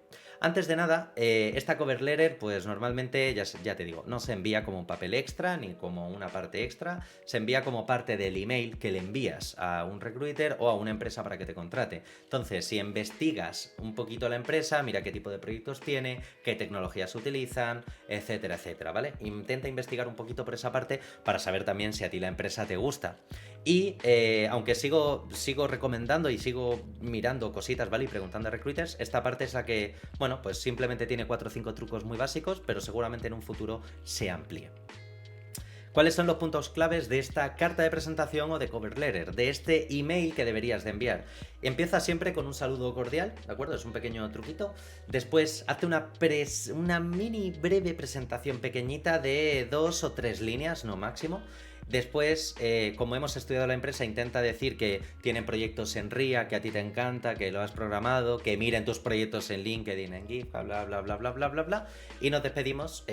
A: Antes de nada, esta cover letter, pues normalmente, ya te digo, no se envía como un papel extra ni como una parte extra, se envía como parte del email que le envías a un recruiter o a una empresa para que te contrate. Entonces, si investigas un poquito la empresa, mira qué tipo de proyectos tiene, qué tecnologías utilizan, etcétera, etcétera, ¿vale? Intenta investigar un poquito por esa parte para saber también si a ti la empresa te gusta. Y aunque sigo recomendando y sigo mirando cositas, ¿vale? Y preguntando a recruiters, esta parte es la que, bueno, pues simplemente tiene 4 o 5 trucos muy básicos, pero seguramente en un futuro se amplíe. ¿Cuáles son los puntos claves de esta carta de presentación o de cover letter, de este email que deberías de enviar? Empieza siempre con un saludo cordial, ¿de acuerdo? Es un pequeño truquito. Después, hazte una mini breve presentación pequeñita de 2 o 3 líneas, no máximo. Después, como hemos estudiado la empresa, intenta decir que tienen proyectos en RIA, que a ti te encanta, que lo has programado, que miren tus proyectos en LinkedIn, en GitHub, bla, bla, bla, bla, bla, bla, bla. Y nos despedimos,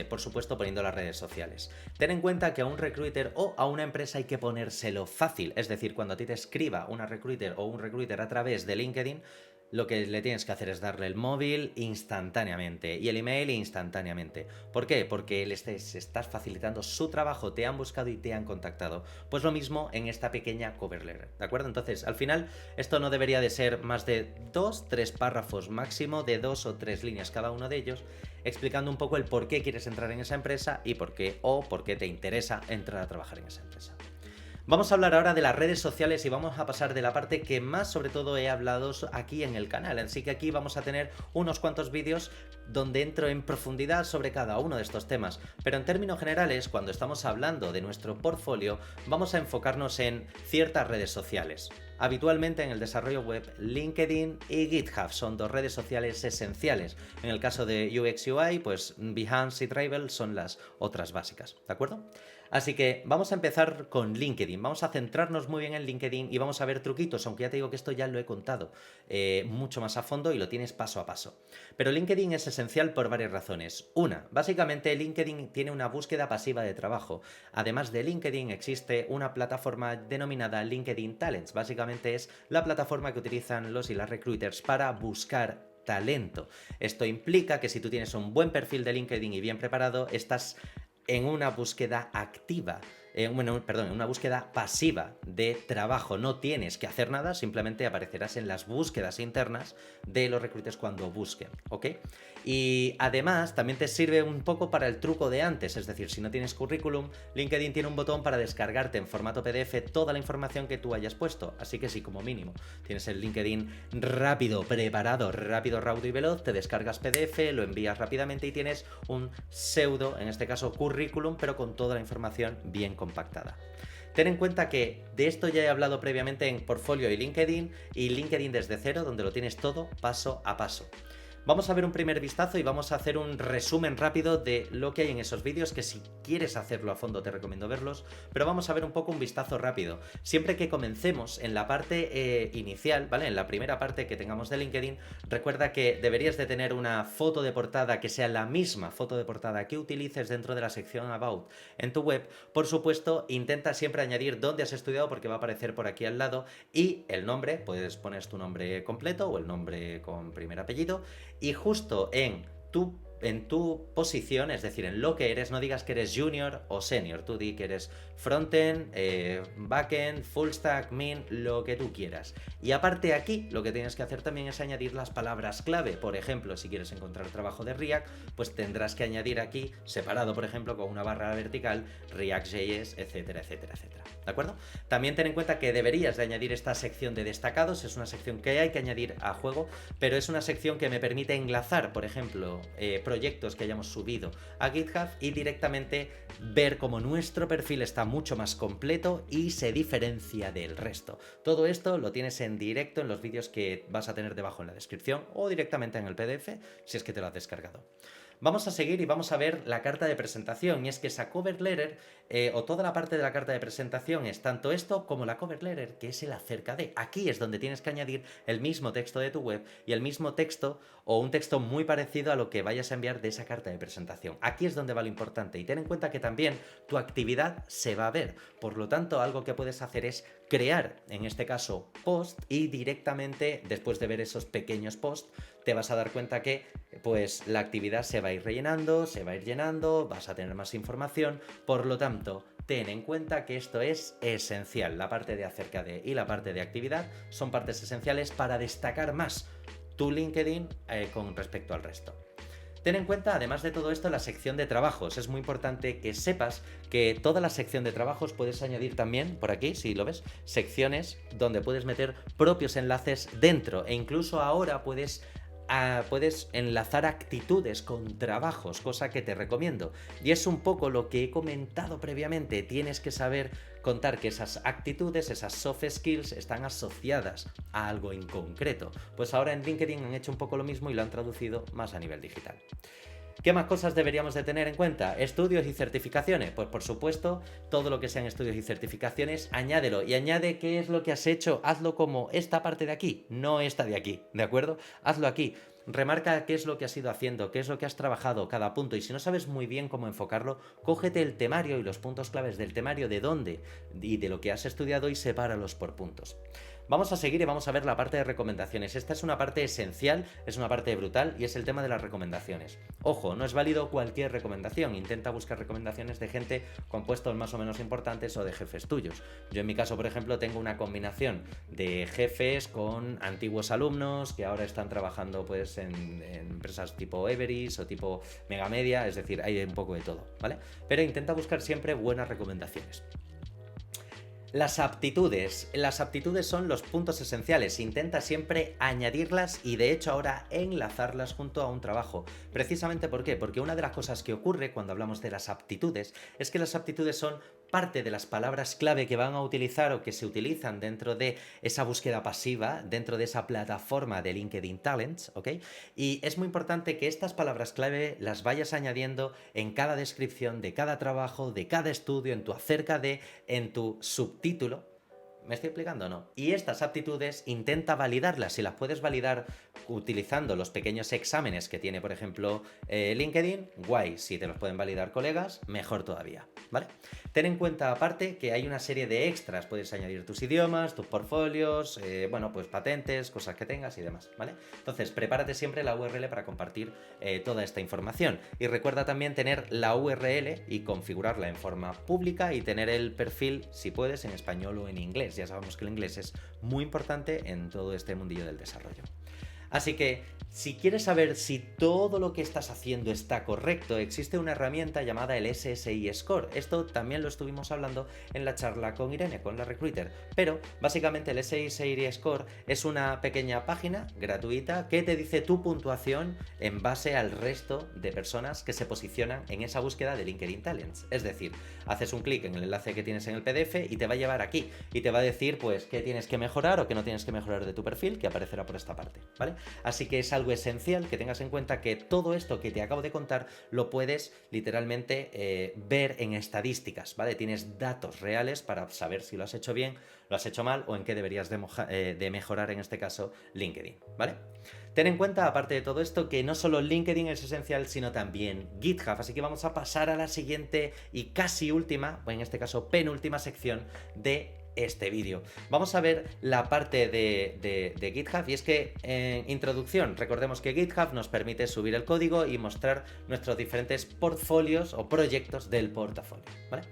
A: por supuesto, poniendo las redes sociales. Ten en cuenta que a un recruiter o a una empresa hay que ponérselo fácil. Es decir, cuando a ti te escriba una recruiter o un recruiter a través de LinkedIn, lo que le tienes que hacer es darle el móvil instantáneamente y el email instantáneamente. ¿Por qué? Porque les estás facilitando su trabajo, te han buscado y te han contactado. Pues lo mismo en esta pequeña cover letter, ¿de acuerdo? Entonces, al final, esto no debería de ser más de 2, 3 párrafos máximo, de 2 o 3 líneas cada uno de ellos, explicando un poco el por qué quieres entrar en esa empresa y por qué te interesa entrar a trabajar en esa empresa. Vamos a hablar ahora de las redes sociales y vamos a pasar de la parte que más sobre todo he hablado aquí en el canal. Así que aquí vamos a tener unos cuantos vídeos donde entro en profundidad sobre cada uno de estos temas. Pero en términos generales, cuando estamos hablando de nuestro portfolio, vamos a enfocarnos en ciertas redes sociales. Habitualmente en el desarrollo web, LinkedIn y GitHub son 2 redes sociales esenciales. En el caso de UX UI, pues Behance y Dribbble son las otras básicas, ¿de acuerdo? Así que vamos a empezar con LinkedIn, vamos a centrarnos muy bien en LinkedIn y vamos a ver truquitos, aunque ya te digo que esto ya lo he contado mucho más a fondo y lo tienes paso a paso. Pero LinkedIn es esencial por varias razones. Una, básicamente LinkedIn tiene una búsqueda pasiva de trabajo. Además de LinkedIn existe una plataforma denominada LinkedIn Talents, básicamente es la plataforma que utilizan los y las recruiters para buscar talento. Esto implica que si tú tienes un buen perfil de LinkedIn y bien preparado, estás en una búsqueda activa, en una búsqueda pasiva de trabajo. No tienes que hacer nada, simplemente aparecerás en las búsquedas internas de los recruiters cuando busquen, ¿ok? Y además también te sirve un poco para el truco de antes, es decir, si no tienes currículum, LinkedIn tiene un botón para descargarte en formato PDF toda la información que tú hayas puesto, así que si como mínimo tienes el LinkedIn rápido, preparado, rápido, raudo y veloz, te descargas PDF, lo envías rápidamente y tienes un pseudo, en este caso currículum, pero con toda la información bien compactada. Ten en cuenta que de esto ya he hablado previamente en Portfolio y LinkedIn desde cero, donde lo tienes todo paso a paso. Vamos a ver un primer vistazo y vamos a hacer un resumen rápido de lo que hay en esos vídeos, que si quieres hacerlo a fondo te recomiendo verlos, pero vamos a ver un poco un vistazo rápido. Siempre que comencemos en la parte inicial, ¿vale? En la primera parte que tengamos de LinkedIn, recuerda que deberías de tener una foto de portada que sea la misma foto de portada que utilices dentro de la sección About en tu web. Por supuesto, intenta siempre añadir dónde has estudiado porque va a aparecer por aquí al lado y el nombre, puedes poner tu nombre completo o el nombre con primer apellido. Y justo en tu posición, es decir, en lo que eres, no digas que eres junior o senior, tú di que eres frontend, backend, full stack, min, lo que tú quieras. Y aparte aquí, lo que tienes que hacer también es añadir las palabras clave. Por ejemplo, si quieres encontrar trabajo de React, pues tendrás que añadir aquí, separado por ejemplo con una barra vertical, React.js, etcétera, etcétera, etcétera. ¿De acuerdo? También ten en cuenta que deberías de añadir esta sección de destacados, es una sección que hay que añadir a juego, pero es una sección que me permite enlazar, por ejemplo, proyectos que hayamos subido a GitHub y directamente ver cómo nuestro perfil está mucho más completo y se diferencia del resto. Todo esto lo tienes en directo en los vídeos que vas a tener debajo en la descripción o directamente en el PDF si es que te lo has descargado. Vamos a seguir y vamos a ver la carta de presentación, y es que esa cover letter o toda la parte de la carta de presentación es tanto esto como la cover letter, que es el acerca de. Aquí es donde tienes que añadir el mismo texto de tu web y el mismo texto o un texto muy parecido a lo que vayas a enviar de esa carta de presentación. Aquí es donde va lo importante y ten en cuenta que también tu actividad se va a ver, por lo tanto algo que puedes hacer es crear, en este caso, post, y directamente después de ver esos pequeños posts te vas a dar cuenta que pues la actividad se va a ir rellenando, se va a ir llenando, vas a tener más información, por lo tanto, ten en cuenta que esto es esencial. La parte de acerca de y la parte de actividad son partes esenciales para destacar más tu LinkedIn con respecto al resto. Ten en cuenta, además de todo esto, la sección de trabajos. Es muy importante que sepas que toda la sección de trabajos puedes añadir también, por aquí, si lo ves, secciones donde puedes meter propios enlaces dentro, e incluso ahora puedes enlazar actitudes con trabajos, cosa que te recomiendo. Y es un poco lo que he comentado previamente. Tienes que saber contar que esas actitudes, esas soft skills, están asociadas a algo en concreto. Pues ahora en LinkedIn han hecho un poco lo mismo y lo han traducido más a nivel digital. ¿Qué más cosas deberíamos de tener en cuenta? Estudios y certificaciones. Pues por supuesto, todo lo que sean estudios y certificaciones, añádelo. Y añade qué es lo que has hecho. Hazlo como esta parte de aquí, no esta de aquí, ¿de acuerdo? Hazlo aquí. Remarca qué es lo que has ido haciendo, qué es lo que has trabajado, cada punto. Y si no sabes muy bien cómo enfocarlo, cógete el temario y los puntos claves del temario, de dónde y de lo que has estudiado, y sepáralos por puntos. Vamos a seguir y vamos a ver la parte de recomendaciones. Esta es una parte esencial, es una parte brutal, y es el tema de las recomendaciones. Ojo, no es válido cualquier recomendación. Intenta buscar recomendaciones de gente con puestos más o menos importantes o de jefes tuyos. Yo en mi caso, por ejemplo, tengo una combinación de jefes con antiguos alumnos que ahora están trabajando pues en empresas tipo Everis o tipo Megamedia, es decir, hay un poco de todo, ¿vale? Pero intenta buscar siempre buenas recomendaciones. Las aptitudes. Las aptitudes son los puntos esenciales. Intenta siempre añadirlas y de hecho ahora enlazarlas junto a un trabajo. Precisamente ¿por qué? Porque una de las cosas que ocurre cuando hablamos de las aptitudes es que las aptitudes son parte de las palabras clave que van a utilizar o que se utilizan dentro de esa búsqueda pasiva, dentro de esa plataforma de LinkedIn Talents, ¿ok? Y es muy importante que estas palabras clave las vayas añadiendo en cada descripción de cada trabajo, de cada estudio, en tu acerca de, en tu subtítulo. ¿Me estoy explicando o no? Y estas aptitudes intenta validarlas. Si las puedes validar utilizando los pequeños exámenes que tiene, por ejemplo, LinkedIn, guay. Si te los pueden validar colegas, mejor todavía, ¿vale? Ten en cuenta aparte que hay una serie de extras. Puedes añadir tus idiomas, tus portfolios, bueno, pues patentes, cosas que tengas y demás, ¿vale? Entonces, prepárate siempre la URL para compartir toda esta información. Y recuerda también tener la URL y configurarla en forma pública y tener el perfil, si puedes, en español o en inglés. Ya sabemos que el inglés es muy importante en todo este mundillo del desarrollo. Así que, si quieres saber si todo lo que estás haciendo está correcto, existe una herramienta llamada el SSI Score. Esto también lo estuvimos hablando en la charla con Irene, con la Recruiter. Pero, básicamente, el SSI Score es una pequeña página gratuita que te dice tu puntuación en base al resto de personas que se posicionan en esa búsqueda de LinkedIn Talents. Es decir, haces un clic en el enlace que tienes en el PDF y te va a llevar aquí. Y te va a decir, pues, qué tienes que mejorar o qué no tienes que mejorar de tu perfil, que aparecerá por esta parte, ¿vale? Así que es algo esencial que tengas en cuenta que todo esto que te acabo de contar lo puedes literalmente ver en estadísticas, ¿vale? Tienes datos reales para saber si lo has hecho bien, lo has hecho mal o en qué deberías de mejorar, en este caso, LinkedIn, ¿vale? Ten en cuenta, aparte de todo esto, que no solo LinkedIn es esencial, sino también GitHub. Así que vamos a pasar a la siguiente y casi última, o en este caso penúltima sección de este vídeo. Vamos a ver la parte de GitHub, y es que en introducción, recordemos que GitHub nos permite subir el código y mostrar nuestros diferentes portfolios o proyectos del portafolio, ¿vale?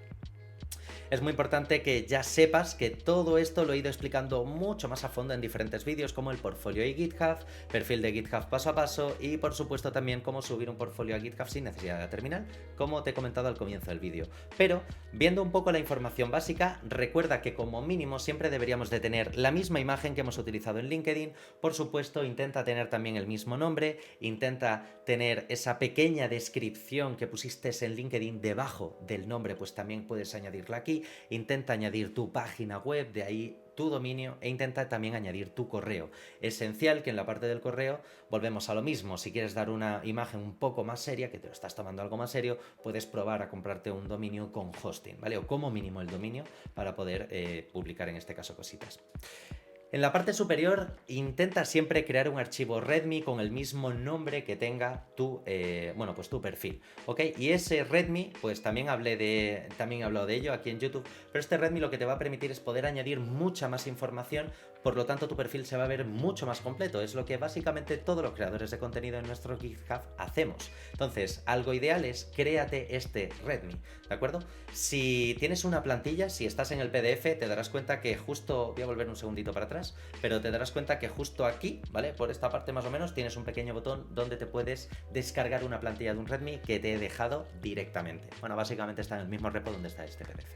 A: Es muy importante que ya sepas que todo esto lo he ido explicando mucho más a fondo en diferentes vídeos, como el portfolio y GitHub, perfil de GitHub paso a paso, y por supuesto también cómo subir un portfolio a GitHub sin necesidad de la terminal, como te he comentado al comienzo del vídeo. Pero, viendo un poco la información básica, recuerda que como mínimo siempre deberíamos de tener la misma imagen que hemos utilizado en LinkedIn. Por supuesto, intenta tener también el mismo nombre, intenta tener esa pequeña descripción que pusiste en LinkedIn debajo del nombre, pues también puedes añadirla aquí. Intenta añadir tu página web, de ahí tu dominio, e intenta también añadir tu correo. Esencial que en la parte del correo volvemos a lo mismo. Si quieres dar una imagen un poco más seria, que te lo estás tomando algo más serio, puedes probar a comprarte un dominio con hosting, ¿vale? O como mínimo el dominio para poder publicar en este caso cositas. En la parte superior intenta siempre crear un archivo README con el mismo nombre que tenga tu, pues tu perfil, ¿ok? Y ese README, pues también he hablado de ello aquí en YouTube, pero este README lo que te va a permitir es poder añadir mucha más información, por lo tanto tu perfil se va a ver mucho más completo, es lo que básicamente todos los creadores de contenido en nuestro GitHub hacemos. Entonces, algo ideal es créate este README, ¿de acuerdo? Si tienes una plantilla, si estás en el PDF, te darás cuenta que justo, voy a volver un segundito para atrás, pero te darás cuenta que justo aquí, ¿vale? Por esta parte más o menos, tienes un pequeño botón donde te puedes descargar una plantilla de un README que te he dejado directamente. Bueno, básicamente está en el mismo repo donde está este PDF.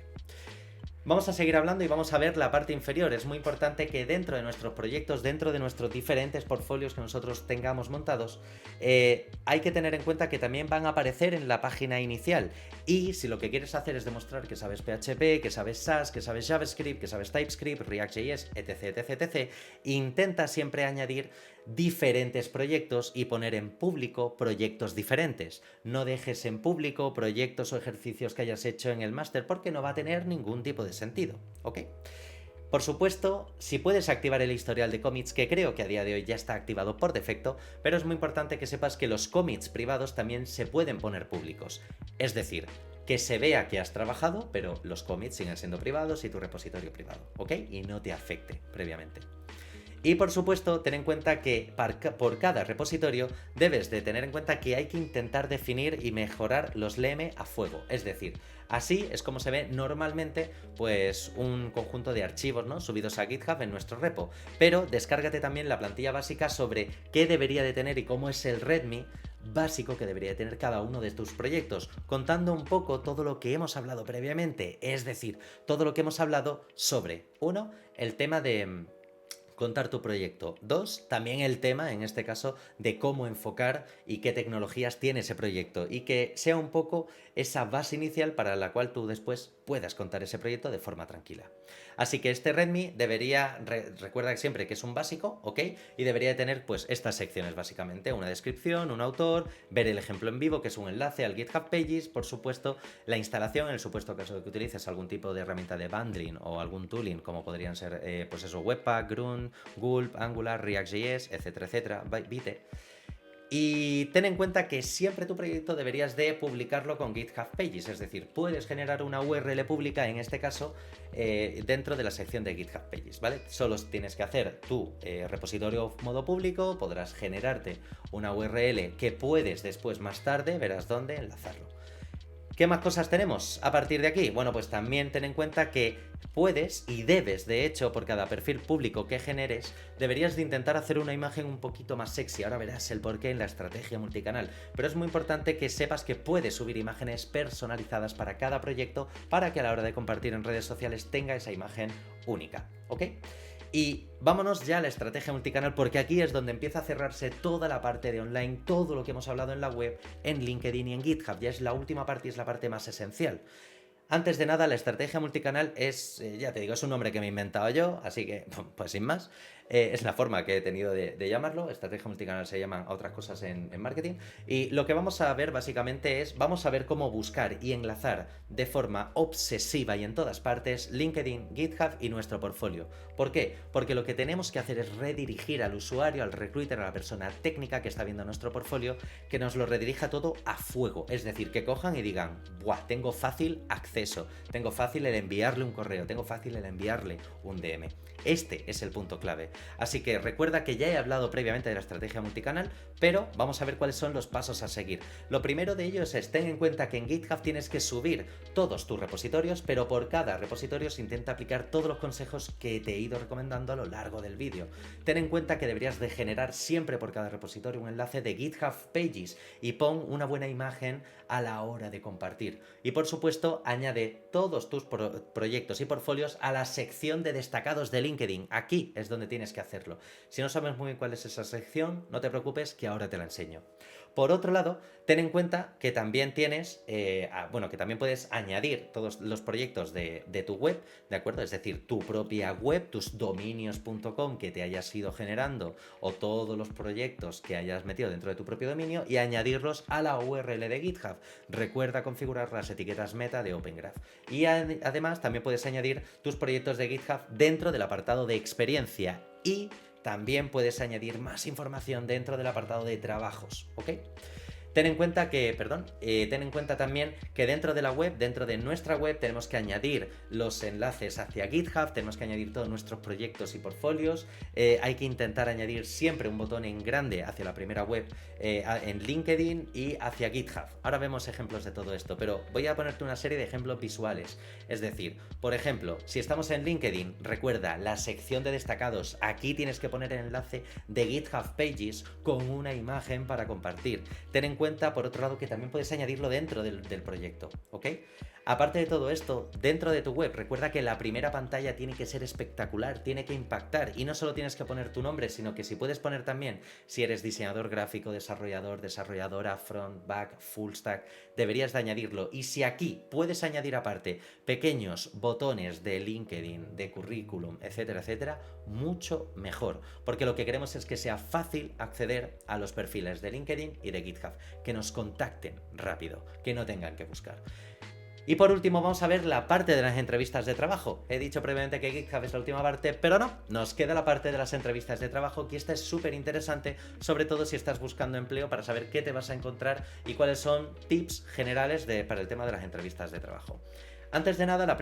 A: Vamos a seguir hablando y vamos a ver la parte inferior. Es muy importante que dentro de nuestros proyectos, dentro de nuestros diferentes portfolios que nosotros tengamos montados, hay que tener en cuenta que también van a aparecer en la página inicial. Y si lo que quieres hacer es demostrar que sabes PHP, que sabes SAS, que sabes JavaScript, que sabes TypeScript, React.js, etc, etc, etc, intenta siempre añadir diferentes proyectos y poner en público proyectos diferentes. No dejes en público proyectos o ejercicios que hayas hecho en el máster porque no va a tener ningún tipo de sentido, ¿ok? Por supuesto, si puedes activar el historial de commits, que creo que a día de hoy ya está activado por defecto, pero es muy importante que sepas que los commits privados también se pueden poner públicos. Es decir, que se vea que has trabajado, pero los commits siguen siendo privados y tu repositorio privado, ¿ok? Y no te afecte previamente. Y por supuesto, ten en cuenta que por cada repositorio debes de tener en cuenta que hay que intentar definir y mejorar los LM a fuego. Es decir, así es como se ve normalmente pues un conjunto de archivos, ¿no?, subidos a GitHub en nuestro repo. Pero descárgate también la plantilla básica sobre qué debería de tener y cómo es el README básico que debería tener cada uno de tus proyectos, contando un poco todo lo que hemos hablado previamente. Es decir, todo lo que hemos hablado sobre, uno, el tema de contar tu proyecto. 2, también el tema, en este caso, de cómo enfocar y qué tecnologías tiene ese proyecto y que sea un poco esa base inicial para la cual tú después puedas contar ese proyecto de forma tranquila. Así que este README recuerda siempre que es un básico, ¿ok? Y debería tener pues estas secciones básicamente, una descripción, un autor, ver el ejemplo en vivo, que es un enlace al GitHub Pages, por supuesto, la instalación, en el supuesto caso de que utilices algún tipo de herramienta de bundling o algún tooling, como podrían ser, Webpack, Grunt, Gulp, Angular, React.js, etcétera, etcétera, Vite. Y ten en cuenta que siempre tu proyecto deberías de publicarlo con GitHub Pages, es decir, puedes generar una URL pública, en este caso, dentro de la sección de GitHub Pages, ¿vale? Solo tienes que hacer tu repositorio modo público, podrás generarte una URL que puedes después, más tarde, verás dónde enlazarlo. ¿Qué más cosas tenemos a partir de aquí? Bueno, pues también ten en cuenta que puedes y debes, de hecho, por cada perfil público que generes, deberías de intentar hacer una imagen un poquito más sexy. Ahora verás el porqué en la estrategia multicanal. Pero es muy importante que sepas que puedes subir imágenes personalizadas para cada proyecto para que a la hora de compartir en redes sociales tenga esa imagen única, ¿ok? Y vámonos ya a la estrategia multicanal, porque aquí es donde empieza a cerrarse toda la parte de online, todo lo que hemos hablado en la web, en LinkedIn y en GitHub. Ya es la última parte y es la parte más esencial. Antes de nada, la estrategia multicanal es, ya te digo, es un nombre que me he inventado yo, así que, pues sin más, es la forma que he tenido de llamarlo. Estrategia multicanal se llaman a otras cosas en marketing. Y lo que vamos a ver básicamente es, vamos a ver cómo buscar y enlazar de forma obsesiva y en todas partes LinkedIn, GitHub y nuestro portfolio. ¿Por qué? Porque lo que tenemos que hacer es redirigir al usuario, al recruiter, a la persona técnica que está viendo nuestro portfolio, que nos lo redirija todo a fuego. Es decir, que cojan y digan, ¡buah! Tengo fácil acceso, tengo fácil el enviarle un correo, tengo fácil el enviarle un DM. Este es el punto clave. Así que recuerda que ya he hablado previamente de la estrategia multicanal, pero vamos a ver cuáles son los pasos a seguir. Lo primero de ellos es, ten en cuenta que en GitHub tienes que subir todos tus repositorios, pero por cada repositorio se intenta aplicar todos los consejos que te he ido recomendando a lo largo del vídeo. Ten en cuenta que deberías de generar siempre por cada repositorio un enlace de GitHub Pages y pon una buena imagen a la hora de compartir. Y por supuesto, añade todos tus proyectos y portfolios a la sección de destacados de LinkedIn. Aquí es donde tienes que hacerlo. Si no sabes muy bien cuál es esa sección, no te preocupes que ahora te la enseño. Por otro lado, ten en cuenta que también tienes, que también puedes añadir todos los proyectos de tu web, ¿de acuerdo? Es decir, tu propia web, tus dominios.com que te hayas ido generando o todos los proyectos que hayas metido dentro de tu propio dominio y añadirlos a la URL de GitHub. Recuerda configurar las etiquetas meta de Open Graph. Y además también puedes añadir tus proyectos de GitHub dentro del apartado de experiencia y también puedes añadir más información dentro del apartado de trabajos, ¿ok? Ten en cuenta también que dentro de la web, dentro de nuestra web, tenemos que añadir los enlaces hacia GitHub, tenemos que añadir todos nuestros proyectos y portfolios, hay que intentar añadir siempre un botón en grande hacia la primera web en LinkedIn y hacia GitHub. Ahora vemos ejemplos de todo esto, pero voy a ponerte una serie de ejemplos visuales. Es decir, por ejemplo, si estamos en LinkedIn, recuerda la sección de destacados, aquí tienes que poner el enlace de GitHub Pages con una imagen para compartir. Ten en cuenta, por otro lado, que también puedes añadirlo dentro del proyecto, ¿ok? Aparte de todo esto, dentro de tu web, recuerda que la primera pantalla tiene que ser espectacular, tiene que impactar, y no solo tienes que poner tu nombre, sino que si puedes poner también, si eres diseñador gráfico, desarrollador, desarrolladora, front, back, full stack, deberías de añadirlo. Y si aquí puedes añadir aparte pequeños botones de LinkedIn, de currículum, etcétera, etcétera, mucho mejor, porque lo que queremos es que sea fácil acceder a los perfiles de LinkedIn y de GitHub, que nos contacten rápido, que no tengan que buscar. Y por último vamos a ver la parte de las entrevistas de trabajo. He dicho previamente que GitHub es la última parte, pero no, nos queda la parte de las entrevistas de trabajo, que esta es súper interesante, sobre todo si estás buscando empleo, para saber qué te vas a encontrar y cuáles son tips generales para el tema de las entrevistas de trabajo. Antes de nada, la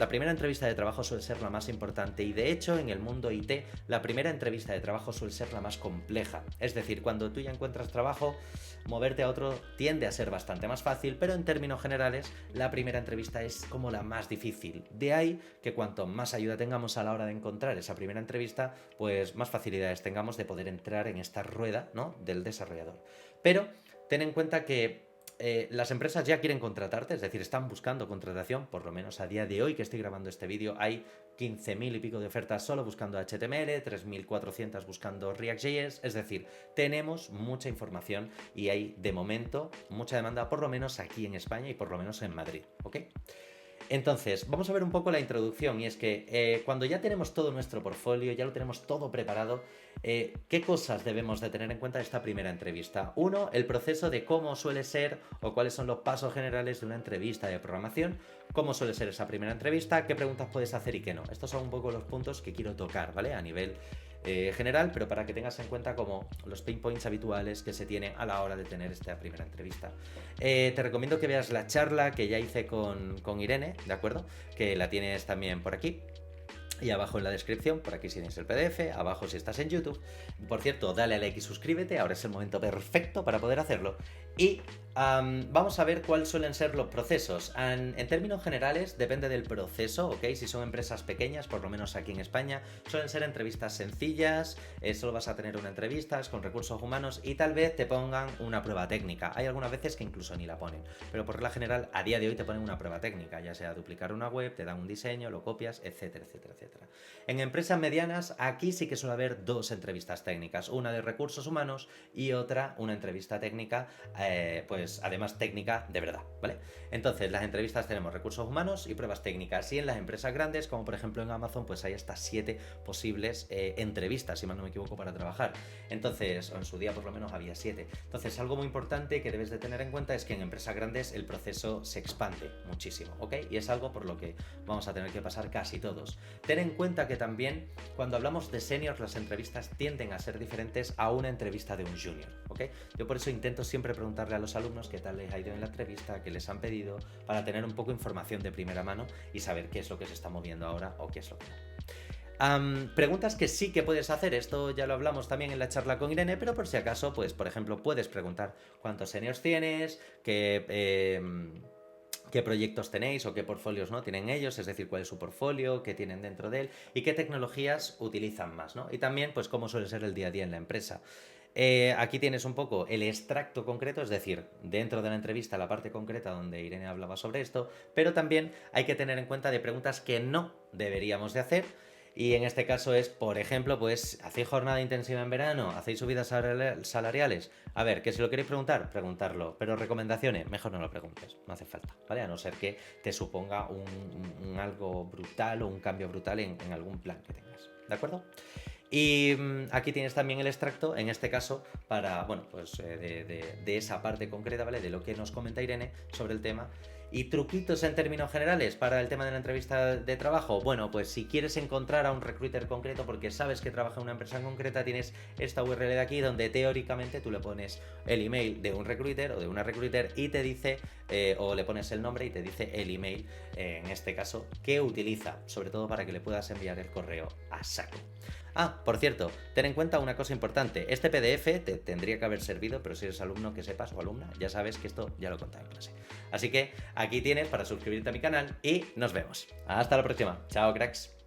A: primera entrevista de trabajo suele ser la más importante, y de hecho en el mundo IT la primera entrevista de trabajo suele ser la más compleja. Es decir, cuando tú ya encuentras trabajo, moverte a otro tiende a ser bastante más fácil, pero en términos generales la primera entrevista es como la más difícil. De ahí que cuanto más ayuda tengamos a la hora de encontrar esa primera entrevista, pues más facilidades tengamos de poder entrar en esta rueda, ¿no?, del desarrollador. Pero ten en cuenta que las empresas ya quieren contratarte, es decir, están buscando contratación, por lo menos a día de hoy que estoy grabando este vídeo hay 15.000 y pico de ofertas solo buscando HTML, 3.400 buscando React.js, es decir, tenemos mucha información y hay de momento mucha demanda, por lo menos aquí en España y por lo menos en Madrid, ¿ok? Entonces, vamos a ver un poco la introducción, y es que cuando ya tenemos todo nuestro portfolio, ya lo tenemos todo preparado, ¿qué cosas debemos de tener en cuenta en esta primera entrevista? Uno, el proceso de cómo suele ser o cuáles son los pasos generales de una entrevista de programación, cómo suele ser esa primera entrevista, qué preguntas puedes hacer y qué no. Estos son un poco los puntos que quiero tocar, ¿vale? A nivel general, pero para que tengas en cuenta como los pain points habituales que se tienen a la hora de tener esta primera entrevista. Te recomiendo que veas la charla que ya hice con Irene, ¿de acuerdo? Que la tienes también por aquí. Y abajo en la descripción, por aquí si tienes el PDF, abajo si estás en YouTube. Por cierto, dale a like y suscríbete, ahora es el momento perfecto para poder hacerlo. Y vamos a ver cuáles suelen ser los procesos. En términos generales, depende del proceso, ¿ok? Si son empresas pequeñas, por lo menos aquí en España, suelen ser entrevistas sencillas, solo vas a tener una entrevista con recursos humanos y tal vez te pongan una prueba técnica. Hay algunas veces que incluso ni la ponen, pero por regla general, a día de hoy te ponen una prueba técnica, ya sea duplicar una web, te dan un diseño, lo copias, etcétera, etcétera, etcétera. En empresas medianas, aquí sí que suele haber dos entrevistas técnicas, una de recursos humanos y otra, una entrevista técnica, pues además técnica de verdad, ¿vale? Entonces, las entrevistas tenemos recursos humanos y pruebas técnicas, y en las empresas grandes, como por ejemplo en Amazon, pues hay hasta 7 posibles entrevistas, si mal no me equivoco, para trabajar. Entonces, o en su día por lo menos había 7. Entonces, algo muy importante que debes de tener en cuenta es que en empresas grandes el proceso se expande muchísimo, ¿ok? Y es algo por lo que vamos a tener que pasar casi todos. Ten en cuenta que también cuando hablamos de seniors, las entrevistas tienden a ser diferentes a una entrevista de un junior, ¿ok? Yo por eso intento siempre preguntarle a los alumnos qué tal les ha ido en la entrevista, qué les han pedido, para tener un poco de información de primera mano y saber qué es lo que se está moviendo ahora o qué es lo que no. Preguntas que sí que puedes hacer, esto ya lo hablamos también en la charla con Irene, pero por si acaso, pues por ejemplo, puedes preguntar cuántos seniors tienes, qué proyectos tenéis o qué portfolios, ¿no?, tienen ellos, es decir, cuál es su portfolio, qué tienen dentro de él y qué tecnologías utilizan más, ¿no? Y también, pues, cómo suele ser el día a día en la empresa. Aquí tienes un poco el extracto concreto, es decir, dentro de la entrevista la parte concreta donde Irene hablaba sobre esto, pero también hay que tener en cuenta de preguntas que no deberíamos de hacer. Y en este caso es, por ejemplo, pues, ¿hacéis jornada intensiva en verano? ¿Hacéis subidas salariales? A ver, que si lo queréis preguntar, preguntarlo. Pero recomendaciones, mejor no lo preguntes, no hace falta, ¿vale? A no ser que te suponga un algo brutal o un cambio brutal en algún plan que tengas, ¿de acuerdo? Y aquí tienes también el extracto, en este caso, para, bueno, pues de esa parte concreta, ¿vale? De lo que nos comenta Irene sobre el tema. ¿Y truquitos en términos generales para el tema de la entrevista de trabajo? Bueno, pues si quieres encontrar a un recruiter concreto porque sabes que trabaja en una empresa concreta, tienes esta URL de aquí donde teóricamente tú le pones el email de un recruiter o de una recruiter y te dice, o le pones el nombre y te dice el email, en este caso, que utiliza, sobre todo para que le puedas enviar el correo a saco. Ah, por cierto, ten en cuenta una cosa importante. Este PDF te tendría que haber servido, pero si eres alumno que sepas o alumna, ya sabes que esto ya lo he contado en clase. Así que aquí tienes para suscribirte a mi canal y nos vemos. Hasta la próxima. Chao, cracks.